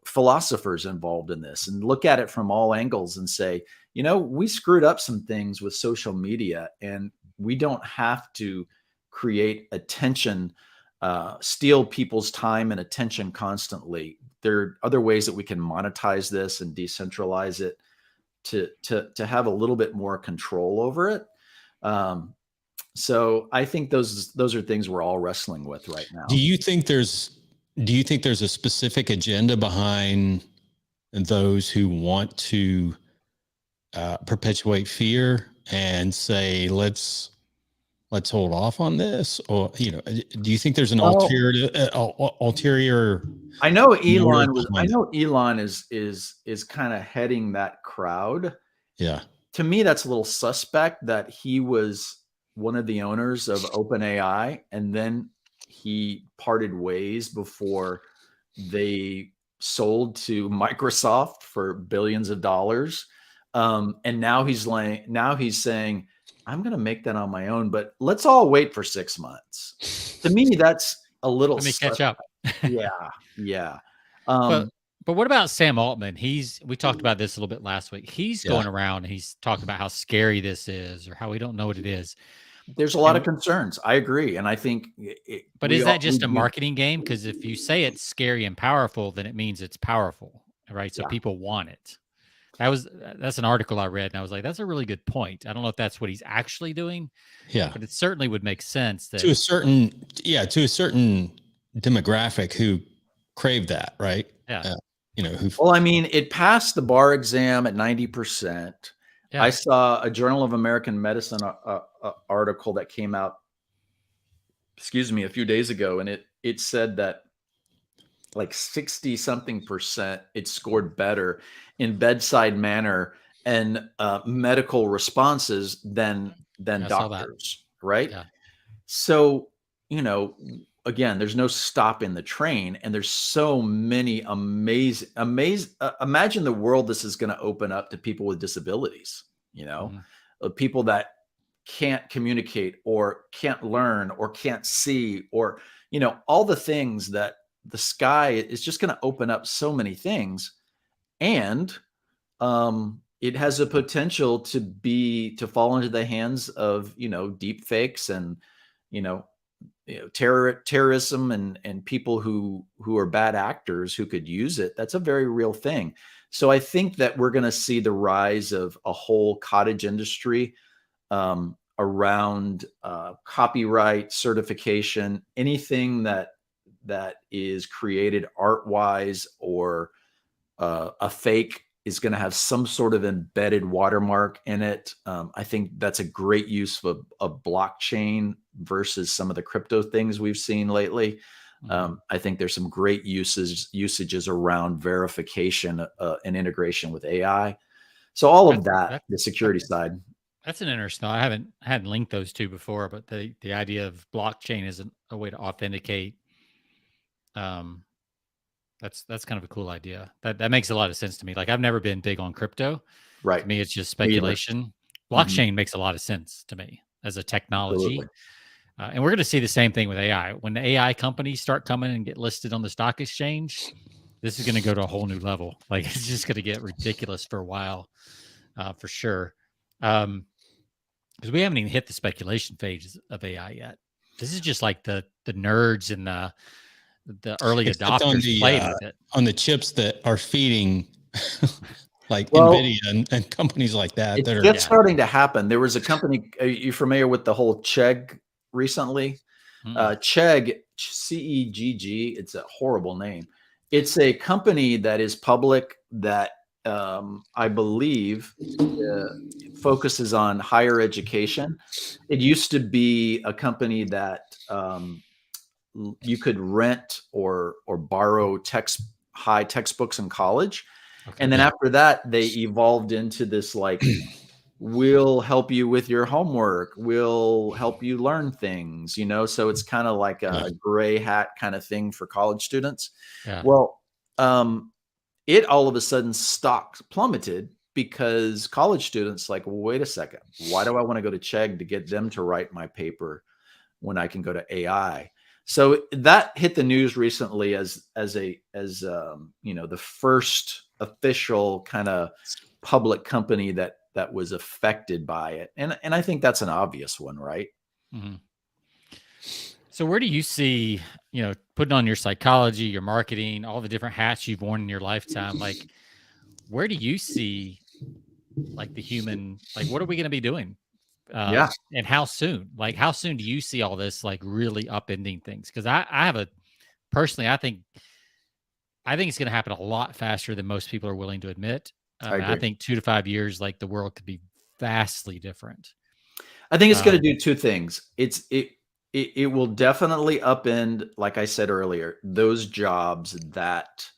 philosophers involved in this and look at it from all angles and say, we screwed up some things with social media, and we don't have to create attention, steal people's time and attention constantly. There are other ways that we can monetize this and decentralize it to have a little bit more control over it. So I think those are things we're all wrestling with right now. Do you think there's a specific agenda behind those who want to perpetuate fear and say, let's hold off on this? Or, do you think there's an ulterior? I know Elon is kind of heading that crowd. Yeah. To me, that's a little suspect that he was one of the owners of OpenAI, and then he parted ways before they sold to Microsoft for billions of dollars. And now he's saying, I'm going to make that on my own, but let's all wait for 6 months. To me, that's a little. Let me catch up. Yeah. But what about Sam Altman? We talked about this a little bit last week. He's going around and he's talking about how scary this is, or how we don't know what it is. There's a lot of concerns. I agree. And I think. But is that just a marketing game? Because if you say it's scary and powerful, then it means it's powerful, right? So people want it. That's an article I read, and I was like, that's a really good point. I don't know if that's what he's actually doing. Yeah. But it certainly would make sense that to a certain demographic who crave that, right? Yeah. Well, I mean, it passed the bar exam at 90%. Yeah. I saw a Journal of American Medicine article that came out, a few days ago, and it said that like 60 something percent, it scored better in bedside manner and medical responses than doctors, right? Yeah. So, again, there's no stopping the train, and there's so many amazing. Imagine the world this is going to open up to people with disabilities, people that can't communicate or can't learn or can't see, or, all the things that the sky is just going to open up so many things. And it has a potential to fall into the hands of, deep fakes and, terrorism and people who are bad actors who could use it. That's a very real thing. So I think that we're going to see the rise of a whole cottage industry around copyright certification, anything that is created art-wise or a fake is going to have some sort of embedded watermark in it. I think that's a great use of blockchain versus some of the crypto things we've seen lately. I think there's some great usages around verification and integration with AI. So all of that, the security side. That's an interesting. I hadn't linked those two before, but the idea of blockchain is a way to authenticate. That's kind of a cool idea. That makes a lot of sense to me. Like, I've never been big on crypto. Right. To me, it's just speculation. Blockchain makes a lot of sense to me as a technology. And we're going to see the same thing with AI. When the AI companies start coming and get listed on the stock exchange, this is going to go to a whole new level. Like, it's just going to get ridiculous for a while, for sure. Because we haven't even hit the speculation phase of AI yet. This is just like the nerds and the early adopters played with it. On the chips that are feeding like NVIDIA and companies like that. It's starting to happen. There was a company, are you familiar with the whole Chegg recently? Chegg, CEGG, it's a horrible name. It's a company that is public that I believe focuses on higher education. It used to be a company that you could rent or borrow high textbooks in college. Okay. And then after that, they evolved into this, like, we'll help you with your homework. We'll help you learn things, so it's kind of like a gray hat kind of thing for college students. Yeah. Well, it all of a sudden stock plummeted because college students like, wait a second, why do I want to go to Chegg to get them to write my paper when I can go to AI? So that hit the news recently as the first official kind of public company that was affected by it, and I think that's an obvious one, right? Mm-hmm. So where do you see, putting on your psychology, your marketing, all the different hats you've worn in your lifetime, like where do you see like the human, like what are we going to be doing? Yeah. And how soon? Like how soon do you see all this like really upending things? Because I have personally, I think it's going to happen a lot faster than most people are willing to admit. I agree. I think 2 to 5 years, like the world could be vastly different. I think it's going to do two things. It will definitely upend, like I said earlier, those jobs that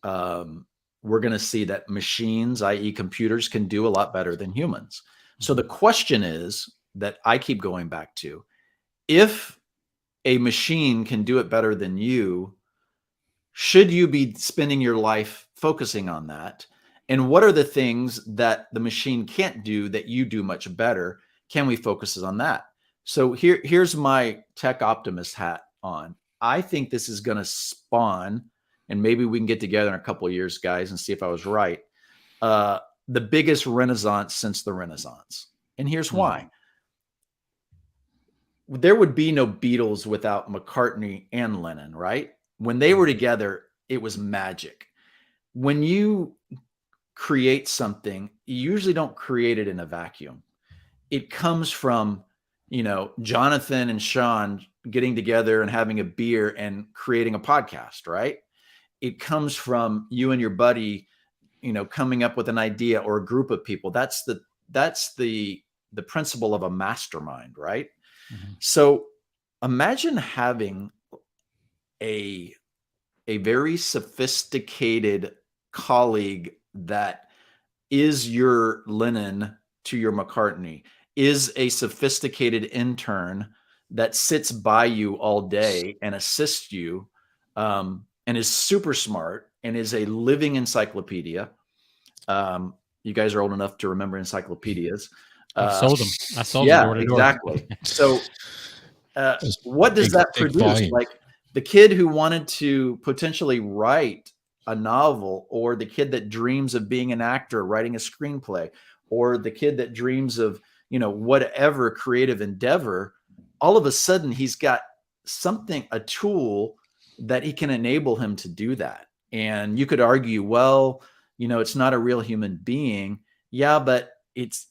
we're going to see that machines, i.e. computers, can do a lot better than humans. So the question is that I keep going back to, if a machine can do it better than you, should you be spending your life focusing on that? And what are the things that the machine can't do that you do much better? Can we focus on that? So here's my tech optimist hat on. I think this is going to spawn, and maybe we can get together in a couple of years, guys, and see if I was right. The biggest renaissance since the Renaissance. And here's why. There would be no Beatles without McCartney and Lennon, right? When they were together, it was magic. When you create something, you usually don't create it in a vacuum. It comes from, Jonathan and Sean getting together and having a beer and creating a podcast, right? It comes from you and your buddy, coming up with an idea, or a group of people. That's the principle of a mastermind, right? Mm-hmm. So imagine having a very sophisticated colleague that is your Lennon to your McCartney, is a sophisticated intern that sits by you all day and assists you, and is super smart and is a living encyclopedia. You guys are old enough to remember encyclopedias. I've sold them. I sold them door to door. Exactly. So what does that produce? Like the kid who wanted to potentially write a novel, or the kid that dreams of being an actor, writing a screenplay, or the kid that dreams of, whatever creative endeavor, all of a sudden he's got a tool that he can enable him to do that. And you could argue, well, it's not a real human being. Yeah, but it's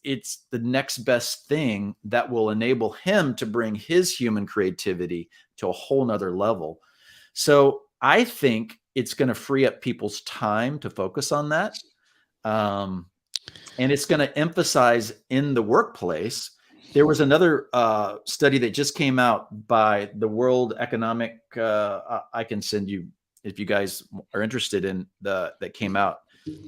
the next best thing that will enable him to bring his human creativity to a whole nother level. So I think it's going to free up people's time to focus on that. And it's going to emphasize in the workplace. There was another study that just came out by the World Economic, I can send you if you guys are interested in that came out.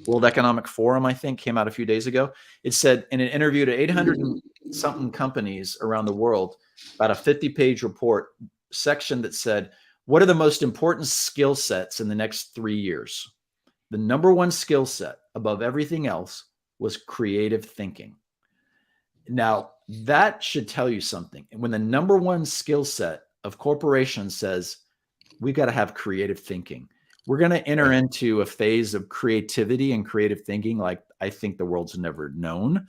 World Economic Forum, I think, came out a few days ago. It said in an interview to 800 and something companies around the world, about a 50-page report section that said, what are the most important skill sets in the next 3 years? The number one skill set above everything else was creative thinking. Now, that should tell you something. When the number one skill set of corporations says, we've got to have creative thinking, we're going to enter into a phase of creativity and creative thinking like I think the world's never known,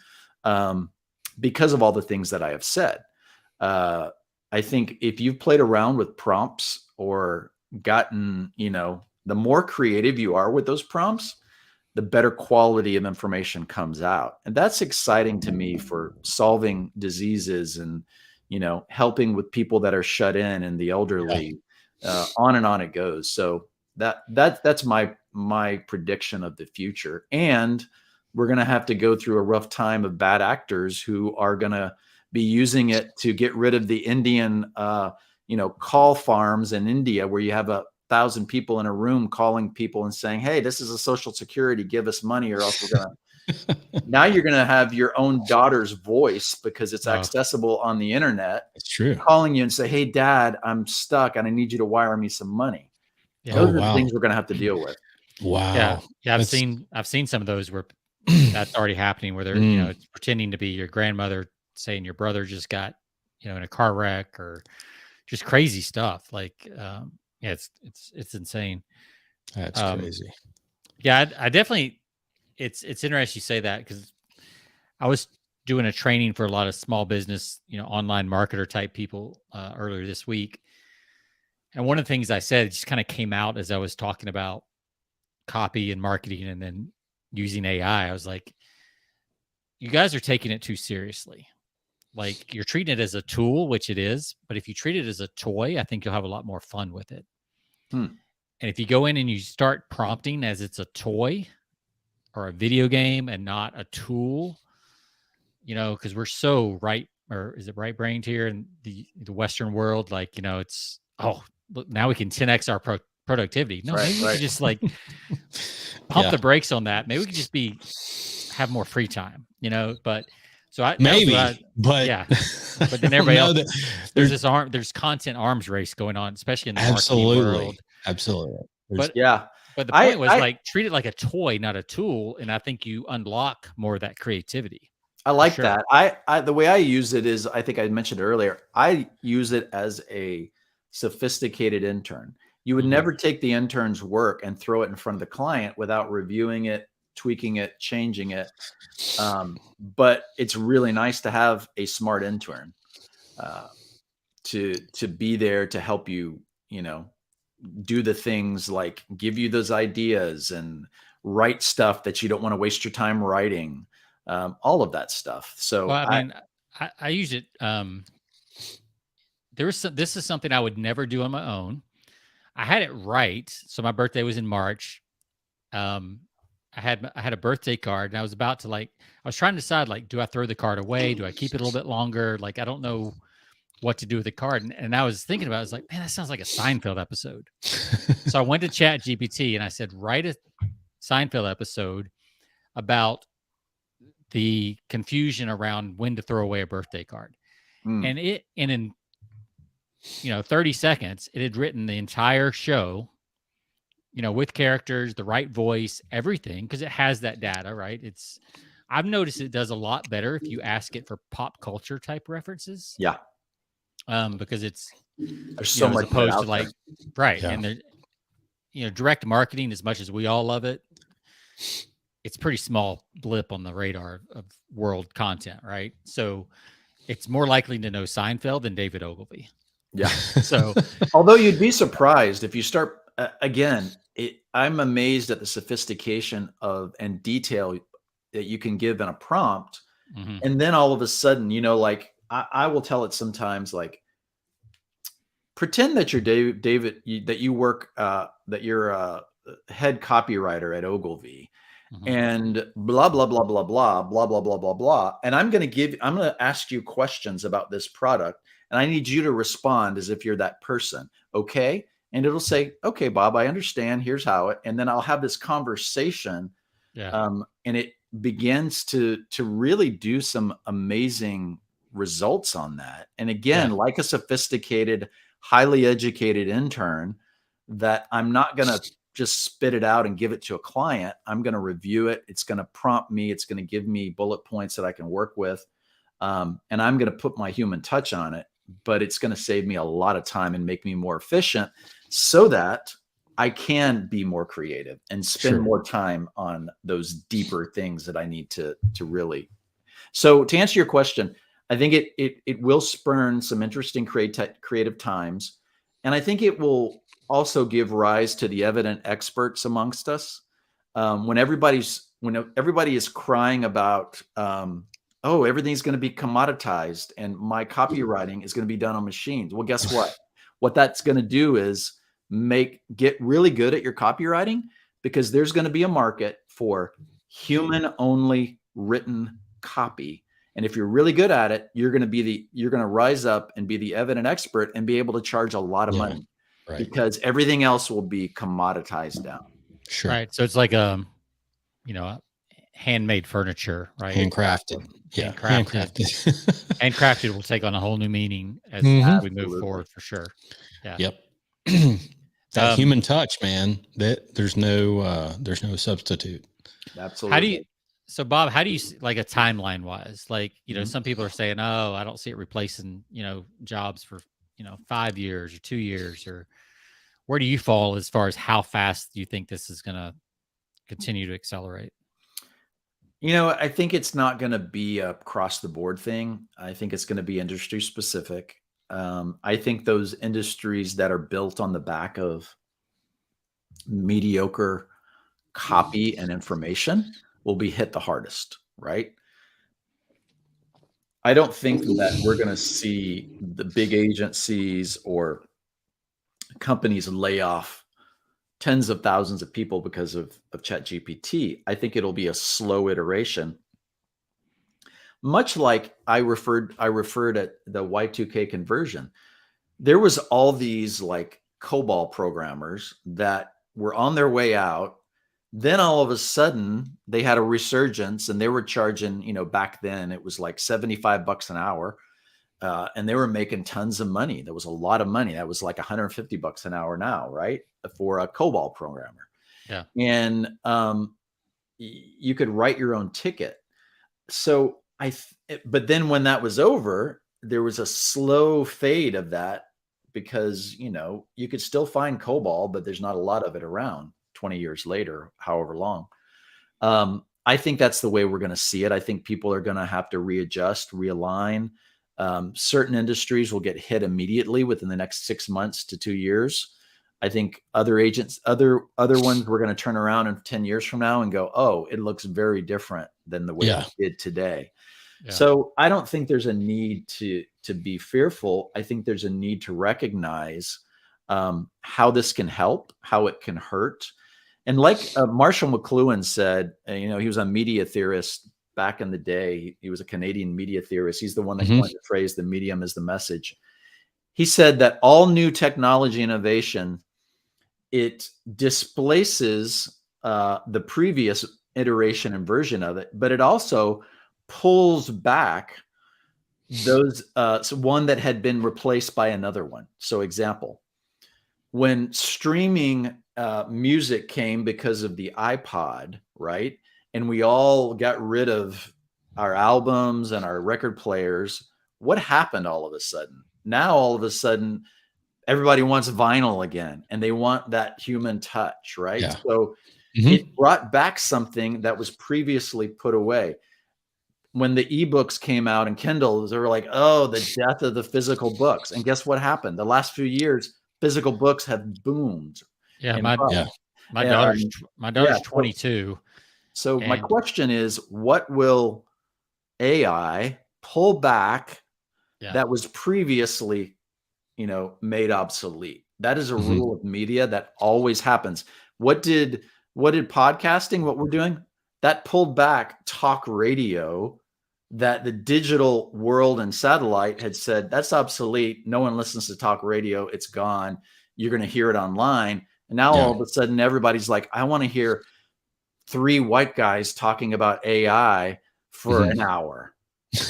because of all the things that I have said. I think if you've played around with prompts or gotten, the more creative you are with those prompts, the better quality of information comes out. And that's exciting to me for solving diseases and, helping with people that are shut in and the elderly, on and on it goes. So that's my prediction of the future. And we're going to have to go through a rough time of bad actors who are going to be using it to get rid of the Indian, call farms in India, where you have 1,000 people in a room calling people and saying, hey, this is a social security, give us money or else we're going to. Now you're going to have your own daughter's voice, because it's accessible on the internet. It's true. Calling you and say, hey, Dad, I'm stuck and I need you to wire me some money. Yeah. Those are the things we're going to have to deal with. Wow. Yeah. I've seen some of those where that's already happening, where they're, pretending to be your grandmother, saying your brother just got, in a car wreck, or, just crazy stuff. Like, yeah, it's insane. That's crazy. Yeah, I definitely, it's interesting you say that, because I was doing a training for a lot of small business, online marketer type people earlier this week. And one of the things I said just kind of came out as I was talking about copy and marketing and then using AI. I was like, you guys are taking it too seriously. Like, you're treating it as a tool, which it is, but if you treat it as a toy, I think you'll have a lot more fun with it. And if you go in and you start prompting as it's a toy or a video game and not a tool, because we're so right, or is it right brained here in the Western world? Like, it's, look, now we can 10x our productivity. No, maybe we could just like pump the brakes on that. Maybe we could just have more free time, but so but but then everybody else, there's content arms race going on, especially in the marketing world. Absolutely. But the point was like, treat it like a toy, not a tool. And I think you unlock more of that creativity. I like that. I the way I use it is, I think I mentioned earlier, I use it as a sophisticated intern. You would never take the intern's work and throw it in front of the client without reviewing it, tweaking it, changing it. But it's really nice to have a smart intern to be there to help you, do the things like give you those ideas and write stuff that you don't want to waste your time writing. All of that stuff. So I use it. This is something I would never do on my own. I had it right. So my birthday was in March. I had a birthday card, and I was about to I was trying to decide, like, do I throw the card away? Do I keep it a little bit longer? Like, I don't know what to do with the card. And I was thinking about it. I was like, man, that sounds like a Seinfeld episode. So I went to Chat GPT and I said, write a Seinfeld episode about the confusion around when to throw away a birthday card. And in 30 seconds, it had written the entire show, with characters, the right voice, everything, because it has that data, right? I've noticed it does a lot better if you ask it for pop culture type references. Yeah. Because there's so much as opposed to there. Right. Yeah. And direct marketing, as much as we all love it, it's pretty small blip on the radar of world content, right? So it's more likely to know Seinfeld than David Ogilvy. Yeah. So, although you'd be surprised if you start again, I'm amazed at the sophistication and detail that you can give in a prompt, and then all of a sudden, like I will tell it sometimes, like, pretend that you're David, that you work, that you're a head copywriter at Ogilvy. And blah, blah, blah, blah, blah, blah, blah, blah, blah, blah. And I'm going to ask you questions about this product, and I need you to respond as if you're that person. Okay. And it'll say, okay, Bob, I understand. Here's how it, and then I'll have this conversation. Yeah. And it begins to really do some amazing results on that. And again, like a sophisticated, highly educated intern, that I'm not going to just spit it out and give it to a client. I'm going to review it. It's going to prompt me. It's going to give me bullet points that I can work with. And I'm going to put my human touch on it, but it's going to save me a lot of time and make me more efficient so that I can be more creative and spend more time on those deeper things that I need to really. So to answer your question, I think it will spurn some interesting creative times. And I think it will also give rise to the evident experts amongst us. When everybody is crying about, everything's going to be commoditized and my copywriting is going to be done on machines. Well, guess what? What that's going to do is get really good at your copywriting, because there's going to be a market for human only written copy. And if you're really good at it, you're going to rise up and be the evident expert and be able to charge a lot of money. Right. Because everything else will be commoditized down. Sure. Right. So it's like handmade furniture, right? Handcrafted. Yeah. Handcrafted. Handcrafted will take on a whole new meaning as we move forward, for sure. Yeah. Yep. That human touch, man. There's no substitute. Absolutely. So Bob, how do you, like, a timeline wise, like, some people are saying, oh, I don't see it replacing, jobs for 5 years or 2 years, or where do you fall as far as how fast you think this is going to continue to accelerate? I think it's not going to be a across the board thing. I think it's going to be industry specific. I think those industries that are built on the back of mediocre copy and information will be hit the hardest, right? I don't think that we're going to see the big agencies or companies lay off tens of thousands of people because of ChatGPT. I think it'll be a slow iteration. Much like I referred at the Y2K conversion. There was all these like COBOL programmers that were on their way out. Then all of a sudden they had a resurgence and they were charging, back then it was like $75 an hour. And they were making tons of money. There was a lot of money. That was like $150 an hour now, right? For a COBOL programmer. Yeah. And you could write your own ticket. So but then when that was over, there was a slow fade of that because, you could still find COBOL, but there's not a lot of it around 20 years later, however long. I think that's the way we're going to see it. I think people are going to have to readjust, realign. Certain industries will get hit immediately within the next 6 months to 2 years. I think other ones we're going to turn around in 10 years from now and go, oh, it looks very different than the way it did today. Yeah. So I don't think there's a need to be fearful. I think there's a need to recognize how this can help, how it can hurt. And like Marshall McLuhan said, he was a media theorist back in the day. He was a Canadian media theorist. He's the one that coined the phrase, the medium is the message. He said that all new technology innovation, it displaces the previous iteration and version of it, but it also pulls back those one that had been replaced by another one. So example, when streaming music came because of the iPod, right? And we all got rid of our albums and our record players, what happened all of a sudden? Now, all of a sudden, everybody wants vinyl again, and they want that human touch, right? Yeah. So it brought back something that was previously put away. When the ebooks came out and Kindle, they were like, oh, the death of the physical books. And guess what happened? The last few years, physical books have boomed. Yeah, my daughter's 22. So my question is, what will AI pull back that was previously, made obsolete? That is a rule of media that always happens. What did podcasting, what we're doing, that pulled back talk radio that the digital world and satellite had said, that's obsolete. No one listens to talk radio. It's gone. You're going to hear it online. And now all of a sudden, everybody's like, I want to hear 3 white guys talking about AI for an hour,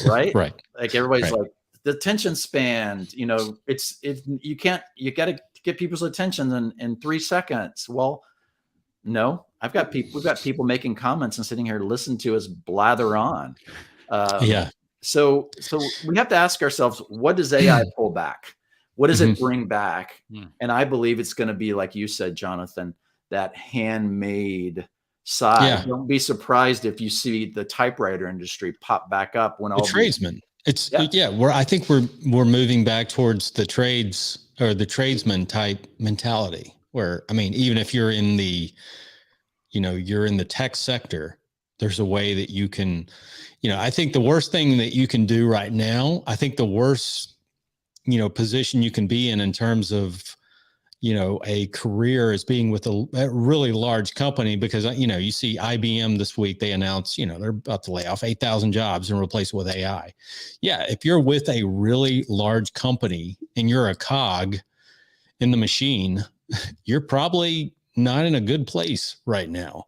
right? Right. Like everybody's like, the attention span, you got to get people's attention in 3 seconds. Well, no, we've got people making comments and sitting here to listen to us blather on. So we have to ask ourselves, what does AI pull back? What does it bring back? And I believe it's going to be, like you said, Jonathan, that handmade side. Yeah. Don't be surprised if you see the typewriter industry pop back up when all the tradesmen. I think we're moving back towards the trades or the tradesman type mentality. Where even if you're in the, you're in the tech sector, there's a way that you can, I think the worst thing that you can do right now, I think the worst, position you can be in terms of, a career is being with a really large company, because, you see IBM this week, they announced, they're about to lay off 8,000 jobs and replace it with AI. Yeah. If you're with a really large company and you're a cog in the machine, you're probably not in a good place right now.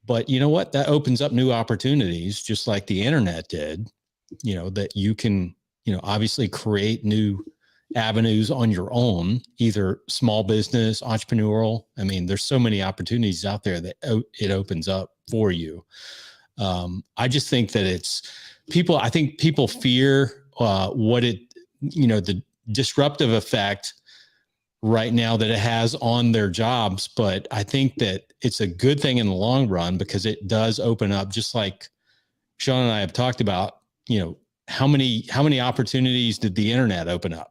But you know what? That opens up new opportunities, just like the internet did, that you can, obviously create new avenues on your own, either small business, entrepreneurial. There's so many opportunities out there that it opens up for you. I just think that I think people fear what it, disruptive effect right now that it has on their jobs. But I think that it's a good thing in the long run, because it does open up, just like Sean and I have talked about, how many opportunities did the internet open up?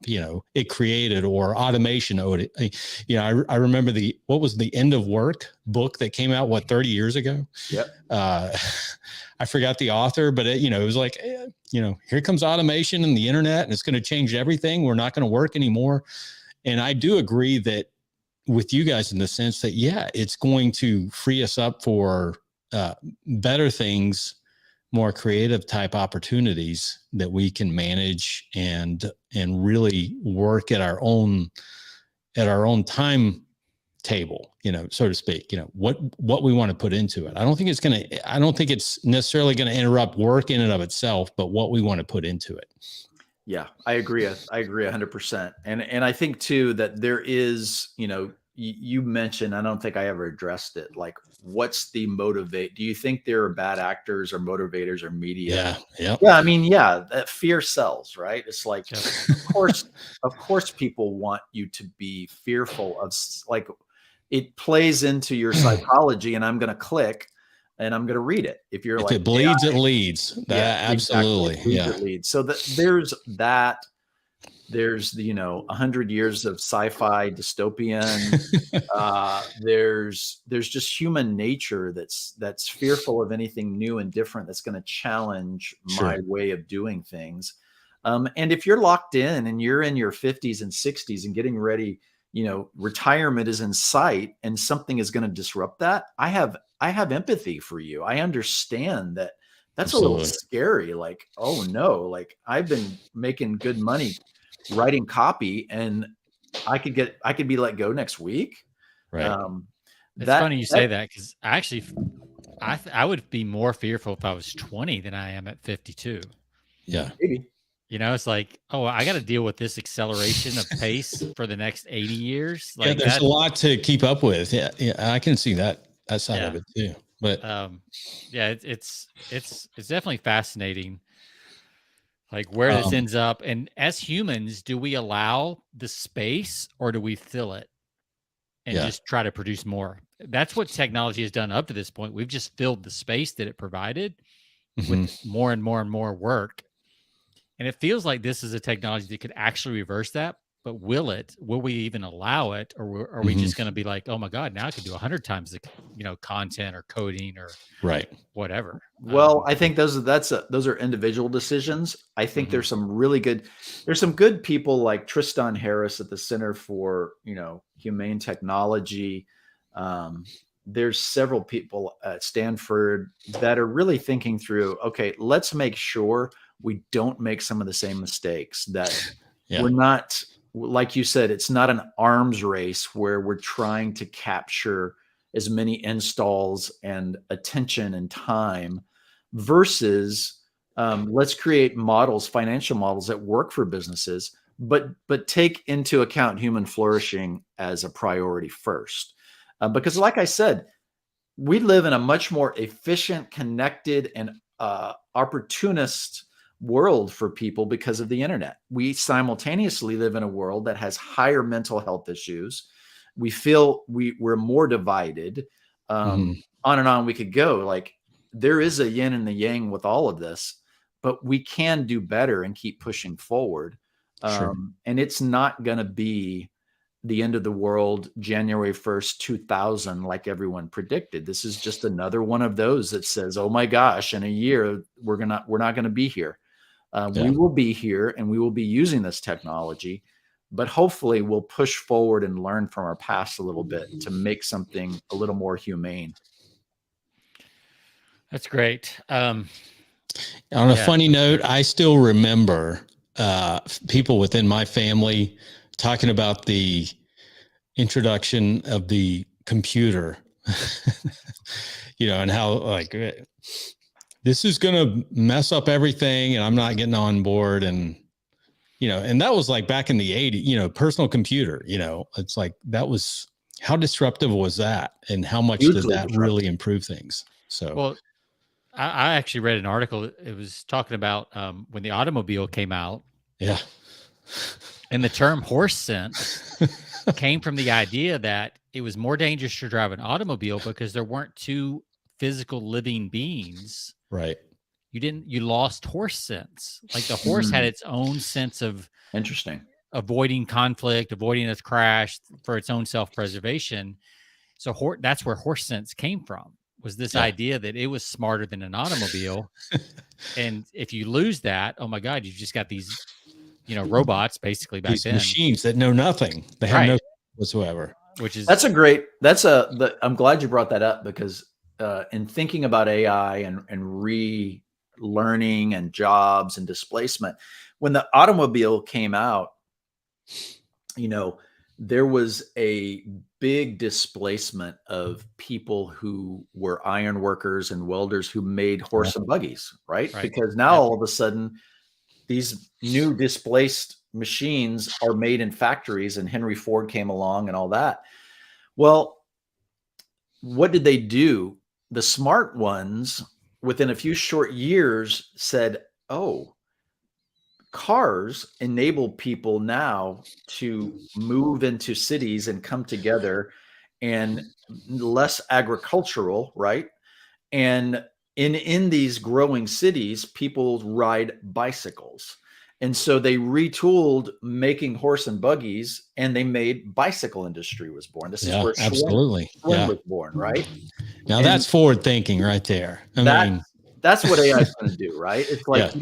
It created, or automation. I remember what was the End of Work book that came out 30 years ago. Yep. I forgot the author, but it was like, here comes automation and the internet, and it's going to change everything. We're not going to work anymore. And I do agree that with you guys, in the sense that, it's going to free us up for better things, more creative type opportunities that we can manage and really work at our own time table, so to speak, what we want to put into it. I don't think it's necessarily going to interrupt work in and of itself, but what we want to put into it. Yeah, I agree. I agree 100%. And I think too, that there is, you mentioned, I don't think I ever addressed it. Like, what's the motivate? Do you think there are bad actors or motivators or media? Yeah. Yeah. I mean, that fear sells, right? It's like, of course people want you to be fearful of, like, it plays into your psychology, and I'm going to click and I'm going to read it. If it bleeds, it leads. Absolutely. Exactly. It leads. So there's the 100 years of sci-fi dystopian. There's just human nature that's fearful of anything new and different that's going to challenge my way of doing things. And if you're locked in and you're in your 50s and 60s and getting ready, retirement is in sight, and something is going to disrupt that, I have empathy for you. I understand that that's Absolutely. A little scary. Like, oh no, like, I've been making good money writing copy, and I could be let go next week. Right. It's funny you say that, because actually I would be more fearful if I was 20 than I am at 52. Yeah. Maybe. It's like, oh, I got to deal with this acceleration of pace for the next 80 years. Like, there's a lot to keep up with. Yeah, I can see that side of it too. But it's definitely fascinating, like, where this ends up. And as humans, do we allow the space, or do we fill it and just try to produce more? That's what technology has done up to this point. We've just filled the space that it provided with more and more and more work. And it feels like this is a technology that could actually reverse that. But will we even allow it? Or are we just going to be like, oh my God, now I can do 100 times the, content or coding or whatever. Well, I think those are individual decisions. I think there's some good people like Tristan Harris at the Center for, Humane Technology. There's several people at Stanford that are really thinking through, okay, let's make sure we don't make some of the same mistakes, that we're not, like you said, it's not an arms race where we're trying to capture as many installs and attention and time, versus let's create models, financial models that work for businesses, but take into account human flourishing as a priority first. Because like I said, we live in a much more efficient, connected, and opportunist world for people because of the internet. We simultaneously live in a world that has higher mental health issues. We feel we're more divided. On and on we could go. Like, there is a yin and the yang with all of this, but we can do better and keep pushing forward. And it's not going to be the end of the world January 1st, 2000, like everyone predicted. This is just another one of those that says, oh my gosh, in a year, we're not going to be here. We will be here, and we will be using this technology, but hopefully we'll push forward and learn from our past a little bit to make something a little more humane. That's great. On a funny note, I still remember people within my family talking about the introduction of the computer, and how, like, this is going to mess up everything, and I'm not getting on board. And, and that was like back in the 80s, personal computer, it's like, that was, how disruptive was that? And how much did that really improve things? So, well, I actually read an article. It was talking about when the automobile came out. Yeah. And the term horse sense came from the idea that it was more dangerous to drive an automobile because there weren't two physical living beings. Right. You lost horse sense. Like the horse had its own sense of interesting avoiding conflict, avoiding a crash for its own self-preservation. So that's where horse sense came from, was this idea that it was smarter than an automobile. And if you lose that, oh my God, you've just got these, robots basically back then. Machines that know nothing. They have no whatsoever. I'm glad you brought that up, because in thinking about AI and relearning and jobs and displacement, when the automobile came out, there was a big displacement of people who were iron workers and welders who made horse and buggies, right? Because now all of a sudden, these new displaced machines are made in factories, and Henry Ford came along and all that. Well, what did they do? The smart ones, within a few short years, said, oh, cars enable people now to move into cities and come together, and less agricultural, right? And in these growing cities, people ride bicycles. And so they retooled making horse and buggies, and they made bicycle industry was born. This is where absolutely Schwinn was born, right? Now that's forward thinking right there. That's what AI is going to do, right? It's like,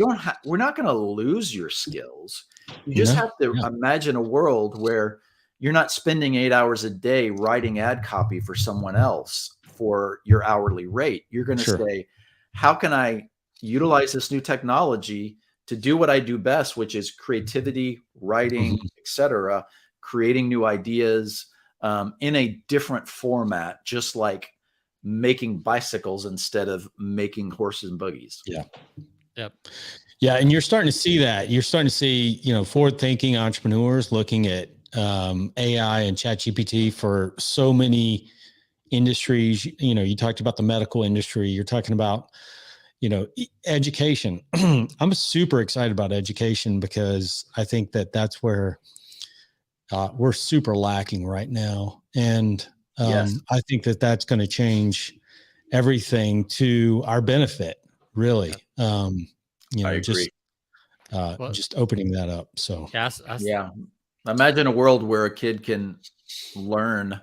we're not going to lose your skills. You just have to imagine a world where you're not spending 8 hours a day writing ad copy for someone else for your hourly rate. You're going to say, how can I utilize this new technology to do what I do best, which is creativity, writing, etc., creating new ideas in a different format, just like making bicycles instead of making horses and buggies. Yeah. And you're starting to see that. You're starting to see, forward thinking entrepreneurs looking at AI and ChatGPT for so many industries. You talked about the medical industry. You're talking about, education. I'm super excited about education, because I think that that's where we're super lacking right now. And I think that that's going to change everything to our benefit, really. Just opening that up. So imagine a world where a kid can learn.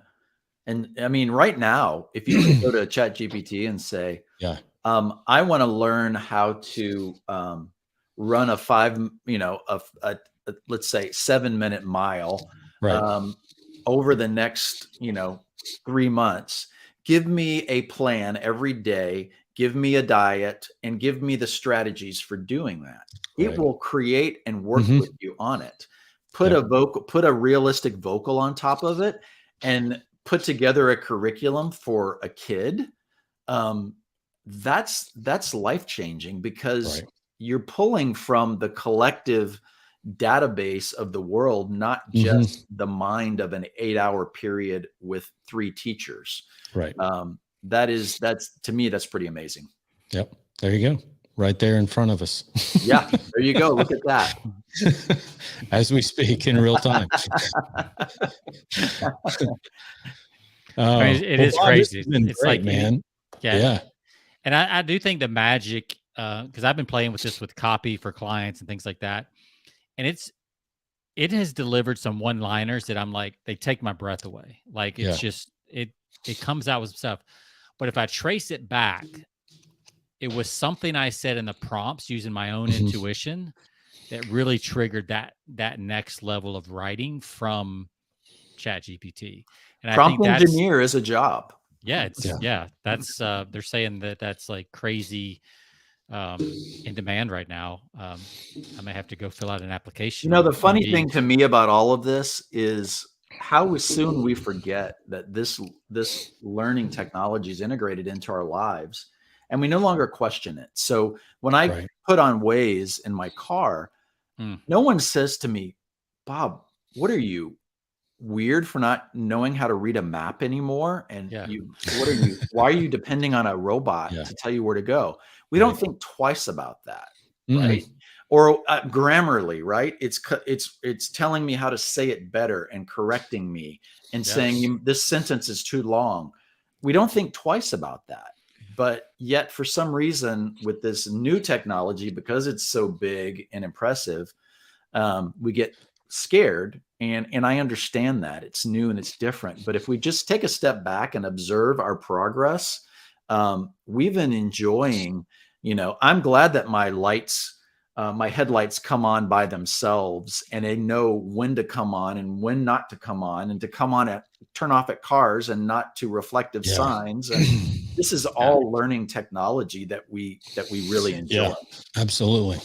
And I mean, right now, if you can go to ChatGPT and say, I want to learn how to run let's say 7-minute mile over the next, 3 months. Give me a plan every day, give me a diet, and give me the strategies for doing that. It will create and work with you on it. Put a realistic vocal on top of it, and put together a curriculum for a kid. That's life-changing, because you're pulling from the collective database of the world, not just the mind of an 8-hour period with 3 teachers. That's to me, that's pretty amazing. Yep. There you go. Right there in front of us. Yeah. There you go. Look at that. As we speak in real time. It is crazy. It's great, man. Yeah. And I do think the magic, because I've been playing with this with copy for clients and things like that. And it has delivered some one-liners that I'm like, they take my breath away. Like it's just, it comes out with stuff. But if I trace it back, it was something I said in the prompts using my own intuition that really triggered that next level of writing from ChatGPT. And prompt engineer is a job. That's they're saying that's like crazy in demand right now. I may have to go fill out an application. The funny thing to me about all of this is how soon we forget that this learning technology is integrated into our lives, and we no longer question it. So when I put on Waze in my car, no one says to me, Bob, what are you, weird for not knowing how to read a map anymore? And why are you depending on a robot to tell you where to go? We don't think twice about that, right? or Grammarly, right? It's telling me how to say it better and correcting me and saying this sentence is too long. We don't think twice about that. But yet, for some reason, with this new technology, because it's so big and impressive, we get scared. And I understand that it's new and it's different. But if we just take a step back and observe our progress, we've been enjoying, I'm glad that my headlights come on by themselves, and they know when to come on and when not to come on, and to come on at turn off at cars and not to reflective signs. And this is all learning technology that we really enjoy. Yeah, absolutely.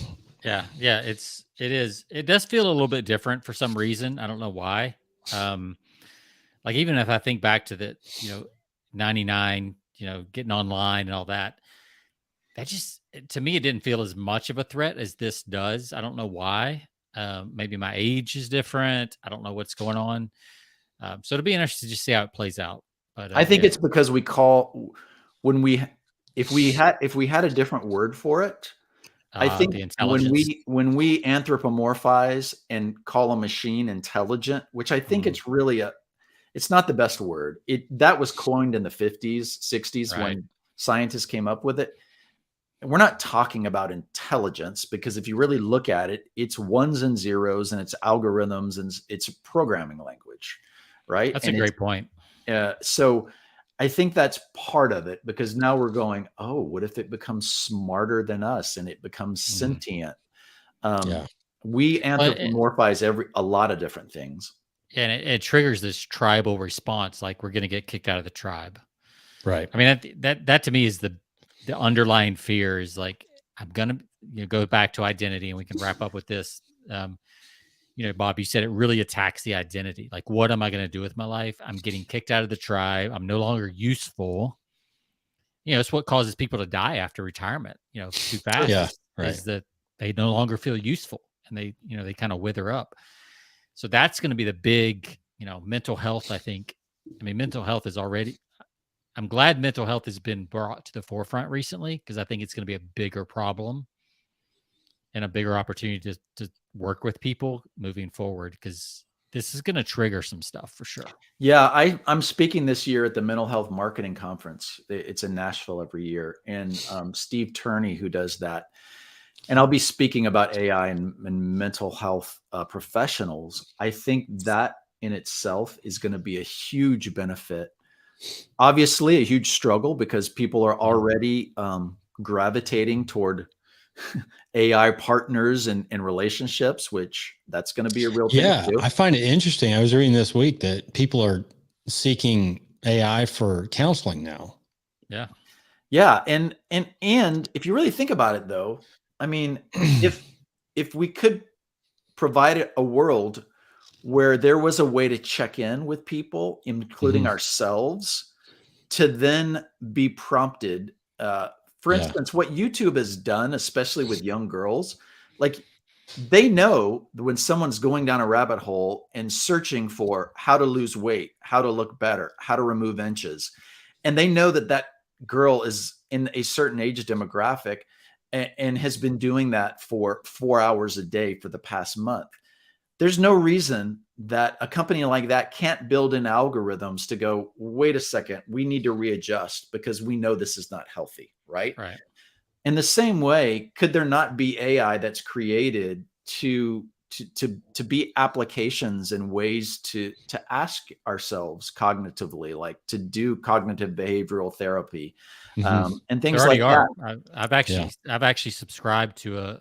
Yeah. It does feel a little bit different for some reason. I don't know why. Like, even if I think back to the, 99, getting online and all that just, to me, it didn't feel as much of a threat as this does. I don't know why. Maybe my age is different. I don't know what's going on. So it'll be interesting to just see how it plays out. But I think it's because if we had a different word for it, I think when we anthropomorphize and call a machine intelligent, which I think it's not the best word. That was coined in the 50s, 60s when scientists came up with it. We're not talking about intelligence, because if you really look at it, it's ones and zeros, and it's algorithms, and it's programming language, right? That's a great point. So I think that's part of it, because now we're going, oh, what if it becomes smarter than us and it becomes sentient? We anthropomorphize a lot of different things. And it triggers this tribal response, like we're going to get kicked out of the tribe. Right. I mean, that to me is the underlying fear, is like, I'm going to go back to identity, and we can wrap up with this. Bob, you said it really attacks the identity. Like, what am I going to do with my life? I'm getting kicked out of the tribe. I'm no longer useful. It's what causes people to die after retirement, too fast. Yeah, is that they no longer feel useful, and they kind of wither up. So that's going to be the big, mental health, I think. I mean, mental health is already, I'm glad mental health has been brought to the forefront recently, because I think it's going to be a bigger problem and a bigger opportunity to work with people moving forward, because this is going to trigger some stuff for sure. Yeah, I'm speaking this year at the Mental Health Marketing Conference. It's in Nashville every year. And Steve Turney, who does that, and I'll be speaking about AI and mental health professionals. I think that in itself is going to be a huge benefit. Obviously, a huge struggle, because people are already gravitating toward AI partners and relationships, which that's going to be a real thing. Yeah, I find it interesting. I was reading this week that people are seeking AI for counseling now. Yeah. Yeah. And if you really think about it, though, I mean, if we could provide a world where there was a way to check in with people, including ourselves, to then be prompted. For instance, what YouTube has done, especially with young girls, like, they know when someone's going down a rabbit hole and searching for how to lose weight, how to look better, how to remove inches, and they know that girl is in a certain age demographic and has been doing that for 4 hours a day for the past month. There's no reason that a company like that can't build in algorithms to go, wait a second, we need to readjust, because we know this is not healthy, right? Right. In the same way, could there not be AI that's created to be applications and ways to ask ourselves cognitively, like to do cognitive behavioral therapy, and things like that? I've actually subscribed to a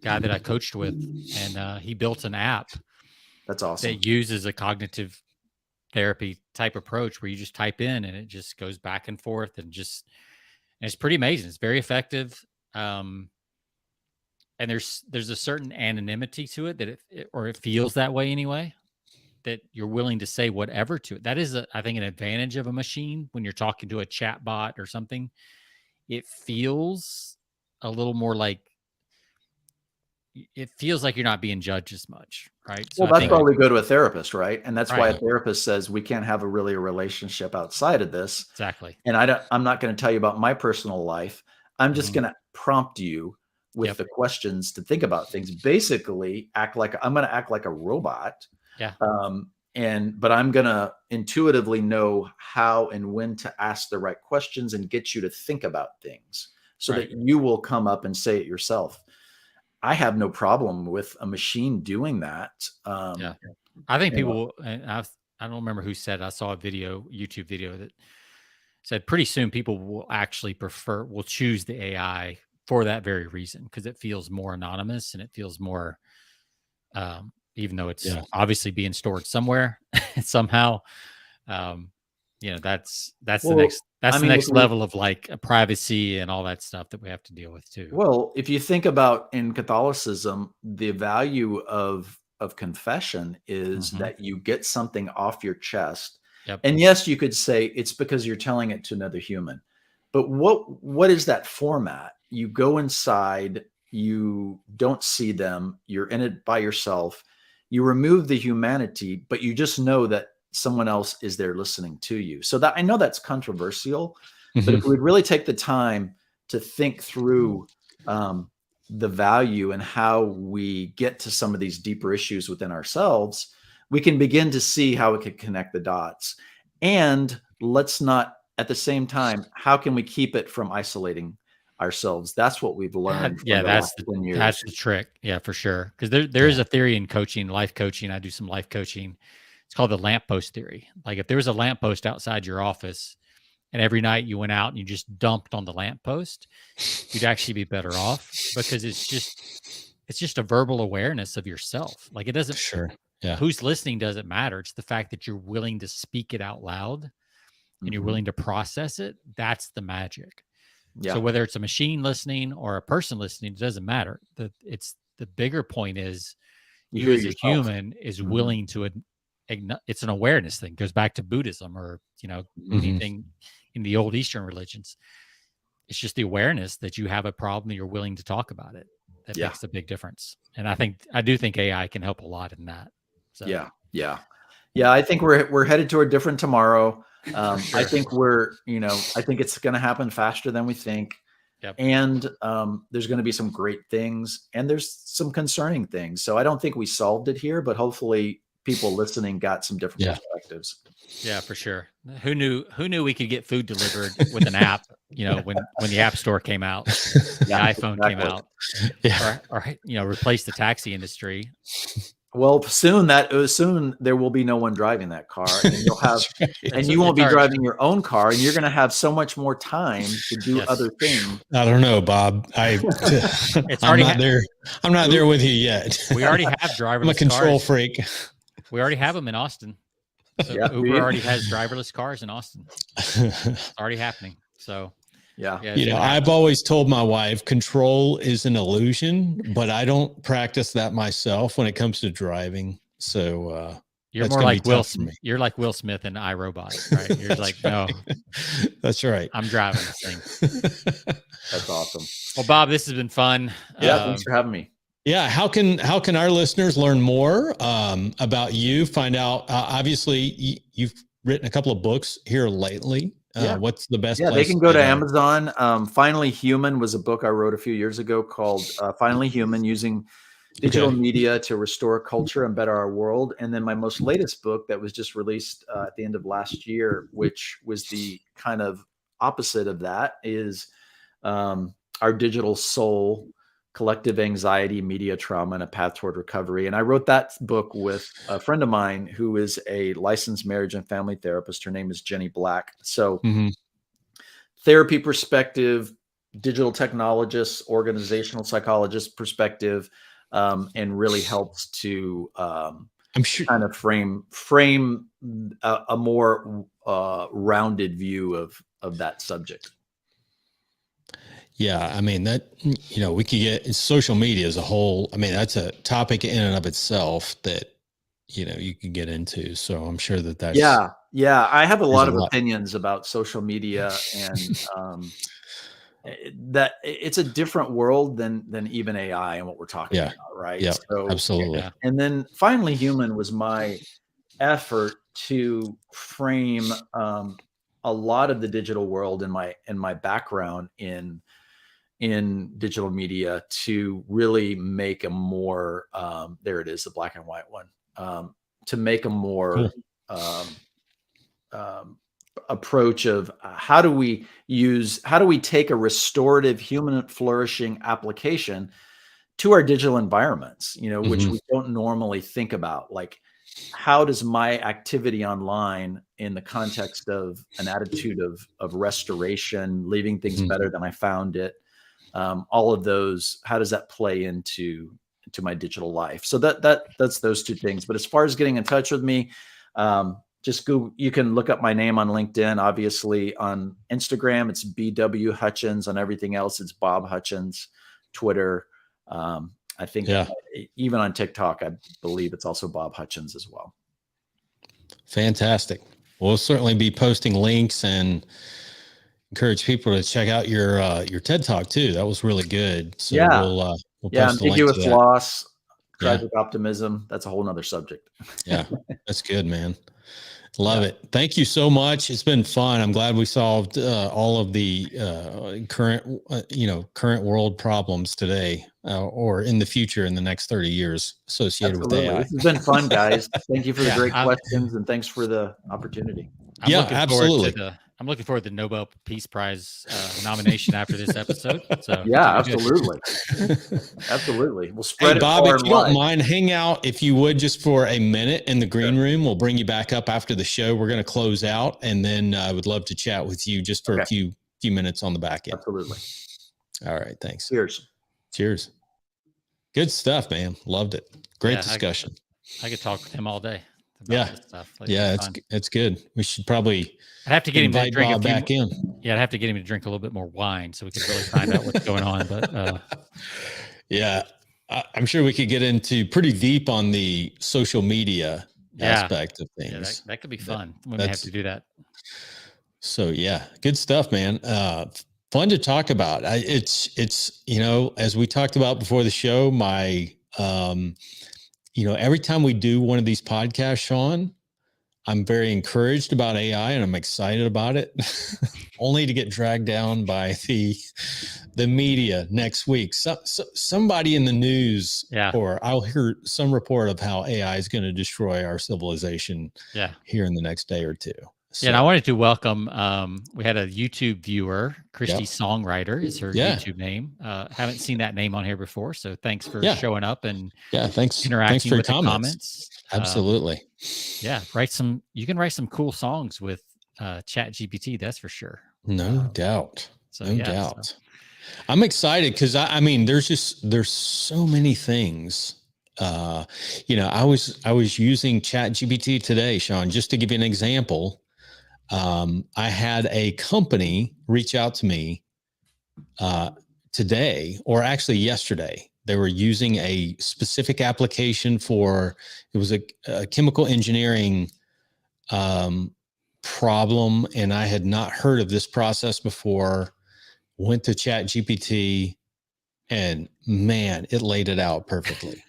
guy that I coached with, and he built an app. That's awesome. That uses a cognitive therapy type approach, where you just type in and it just goes back and forth, and it's pretty amazing. It's very effective. And there's a certain anonymity to it, that it feels that way anyway, that you're willing to say whatever to it. That is, I think, an advantage of a machine when you're talking to a chat bot or something. It feels a little more like, it feels like you're not being judged as much, right? So well, that's why we go to a therapist, right? And that's why a therapist says we can't have a relationship outside of this. Exactly. And I'm not going to tell you about my personal life. I'm just going to prompt you with the questions to think about things. Basically, I'm going to act like a robot. Yeah. But I'm going to intuitively know how and when to ask the right questions and get you to think about things so that you will come up and say it yourself. I have no problem with a machine doing that. I think people, I don't remember who said, I saw a YouTube video that said pretty soon people will actually will choose the AI for that very reason, because it feels more anonymous and it feels more, even though it's obviously being stored somewhere somehow. That's the next level of like privacy and all that stuff that we have to deal with too. Well, if you think about in Catholicism, the value of confession is that you get something off your chest. And yes, you could say it's because you're telling it to another human. But what is that format? You go inside, you don't see them, you're in it by yourself. You remove the humanity, but you just know that someone else is there listening to you. So that I know that's controversial, but if we'd really take the time to think through the value and how we get to some of these deeper issues within ourselves, we can begin to see how it could connect the dots. And let's not, at the same time, how can we keep it from isolating ourselves? That's what we've learned. That's the trick. Yeah, for sure. Because there is a theory in coaching, life coaching. I do some life coaching. It's called the lamppost theory. Like if there was a lamppost outside your office and every night you went out and you just dumped on the lamppost, you'd actually be better off, because it's just a verbal awareness of yourself. Like it doesn't, who's listening doesn't matter. It's the fact that you're willing to speak it out loud and you're willing to process it. That's the magic. Yeah. So whether it's a machine listening or a person listening, it doesn't matter. The bigger point is you as a human is willing to, it's an awareness thing. It goes back to Buddhism or, anything in the old Eastern religions. It's just the awareness that you have a problem and you're willing to talk about it. That makes a big difference. And I do think AI can help a lot in that. So. Yeah. I think we're headed to a different tomorrow. I think I think it's going to happen faster than we think. And there's going to be some great things and there's some concerning things. So I don't think we solved it here, but hopefully people listening got some different perspectives. Yeah, for sure. Who knew we could get food delivered with an app, when the App Store came out, the iPhone came out, or replace the taxi industry. Well, soon there will be no one driving that car, and you'll have, and you won't be driving your own car, and you're going to have so much more time to do other things. I don't know, Bob. I'm not there. I'm not there with you yet. We already have driverless. I'm a control cars. Freak. We already have them in Austin. So Uber already has driverless cars in Austin. It's already happening. So. Yeah. I've always told my wife control is an illusion, but I don't practice that myself when it comes to driving. So you're more like Will Smith. You're like Will Smith in iRobot, right? You're like, no, that's right. I'm driving this thing. That's awesome. Well, Bob, this has been fun. Yeah, thanks for having me. Yeah, how can our listeners learn more about you? Find out. Obviously, you've written a couple of books here lately. What's the best place? They can go to Amazon. Finally Human was a book I wrote a few years ago called Finally Human, using digital media to restore culture and better our world. And then my most latest book that was just released at the end of last year, which was the kind of opposite of that, is Our Digital Soul: Collective Anxiety, Media Trauma, and a Path Toward Recovery. And I wrote that book with a friend of mine who is a licensed marriage and family therapist. Her name is Jenny Black. So therapy perspective, digital technologist, organizational psychologist perspective, and really helps to kind of frame a more rounded view of that subject. Yeah, I mean that, we could get social media as a whole. I mean, that's a topic in and of itself that, you could get into. So I'm sure that's. Yeah. I have a lot of opinions about social media, and that it's a different world than even AI and what we're talking about, right? Yeah, so, absolutely. And then Finally Human was my effort to frame a lot of the digital world and my background in in digital media to really make a more, there it is, the black and white one, to make a more approach of how do we take a restorative human flourishing application to our digital environments, which we don't normally think about. Like, how does my activity online in the context of an attitude of restoration, leaving things better than I found it, all of those, how does that play into my digital life? So that's those two things. But as far as getting in touch with me, just Google. You can look up my name on LinkedIn. Obviously, on Instagram, it's BW Hutchins. On everything else, it's Bob Hutchins. Twitter, I think, even on TikTok, I believe it's also Bob Hutchins as well. Fantastic. We'll certainly be posting links and encourage people to check out your TED Talk too. That was really good. So we'll post ambiguous loss, tragic optimism. That's a whole nother subject. Yeah, that's good, man. Love it. Thank you so much. It's been fun. I'm glad we solved all of the current world problems today, or in the future, in the next 30 years associated with AI. This has been fun, guys. Thank you for the great questions, and thanks for the opportunity. Absolutely. I'm looking forward to the Nobel Peace Prize nomination after this episode. So absolutely. Absolutely. We'll spread it. Bob, if you don't mind, hang out, if you would, just for a minute in the green room. We'll bring you back up after the show. We're going to close out, and then I would love to chat with you just for a few minutes on the back end. Absolutely. All right. Thanks. Cheers. Good stuff, man. Loved it. Great discussion. I could talk with him all day. Yeah. Stuff. It's good. We should probably I'd have to get him to drink Bob back in. Yeah, I'd have to get him to drink a little bit more wine so we could really find out what's going on. But I'm sure we could get into pretty deep on the social media aspect of things. That could be fun. We may have to do that. So good stuff, man. Fun to talk about. It's as we talked about before the show, my every time we do one of these podcasts, Sean, I'm very encouraged about AI and I'm excited about it, only to get dragged down by the media next week. Somebody in the news, or I'll hear some report of how AI is going to destroy our civilization here in the next day or two. So, and I wanted to welcome, we had a YouTube viewer, Christy Songwriter is her YouTube name. Haven't seen that name on here before. So thanks for showing up and thanks interacting for with the comments. Absolutely. You can write some cool songs with Chat GPT. That's for sure. No doubt. I'm excited because there's so many things. I was using Chat GPT today, Sean, just to give you an example. I had a company reach out to me today, or actually yesterday. They were using a specific application it was a chemical engineering problem, and I had not heard of this process before. Went to Chat GPT, and man, it laid it out perfectly.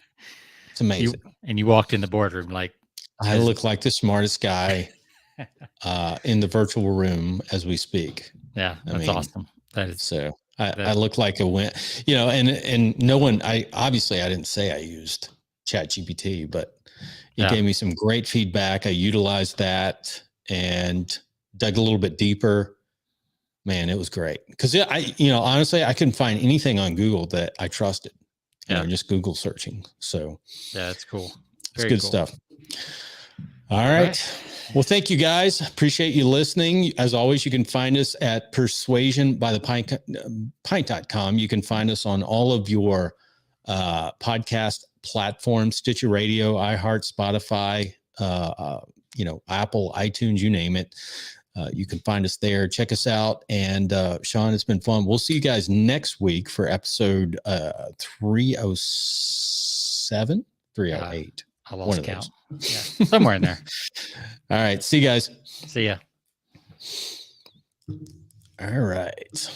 It's amazing. And you walked in the boardroom like I look like the smartest guy in the virtual room as we speak. Yeah, that's awesome. That is so. I look like a win, and no one, I didn't say I used Chat GPT, but it gave me some great feedback. I utilized that and dug a little bit deeper. Man, it was great. Cause honestly, I couldn't find anything on Google that I trusted, just Google searching. So that's cool. It's good stuff. All right. Well, thank you guys. Appreciate you listening. As always, you can find us at persuasionbythepint.com. You can find us on all of your podcast platforms, Stitcher Radio, iHeart, Spotify, Apple, iTunes, you name it. You can find us there. Check us out. And Sean, it's been fun. We'll see you guys next week for episode 307, 308. I lost count. Yeah, somewhere in there. All right. See you guys. See ya. All right.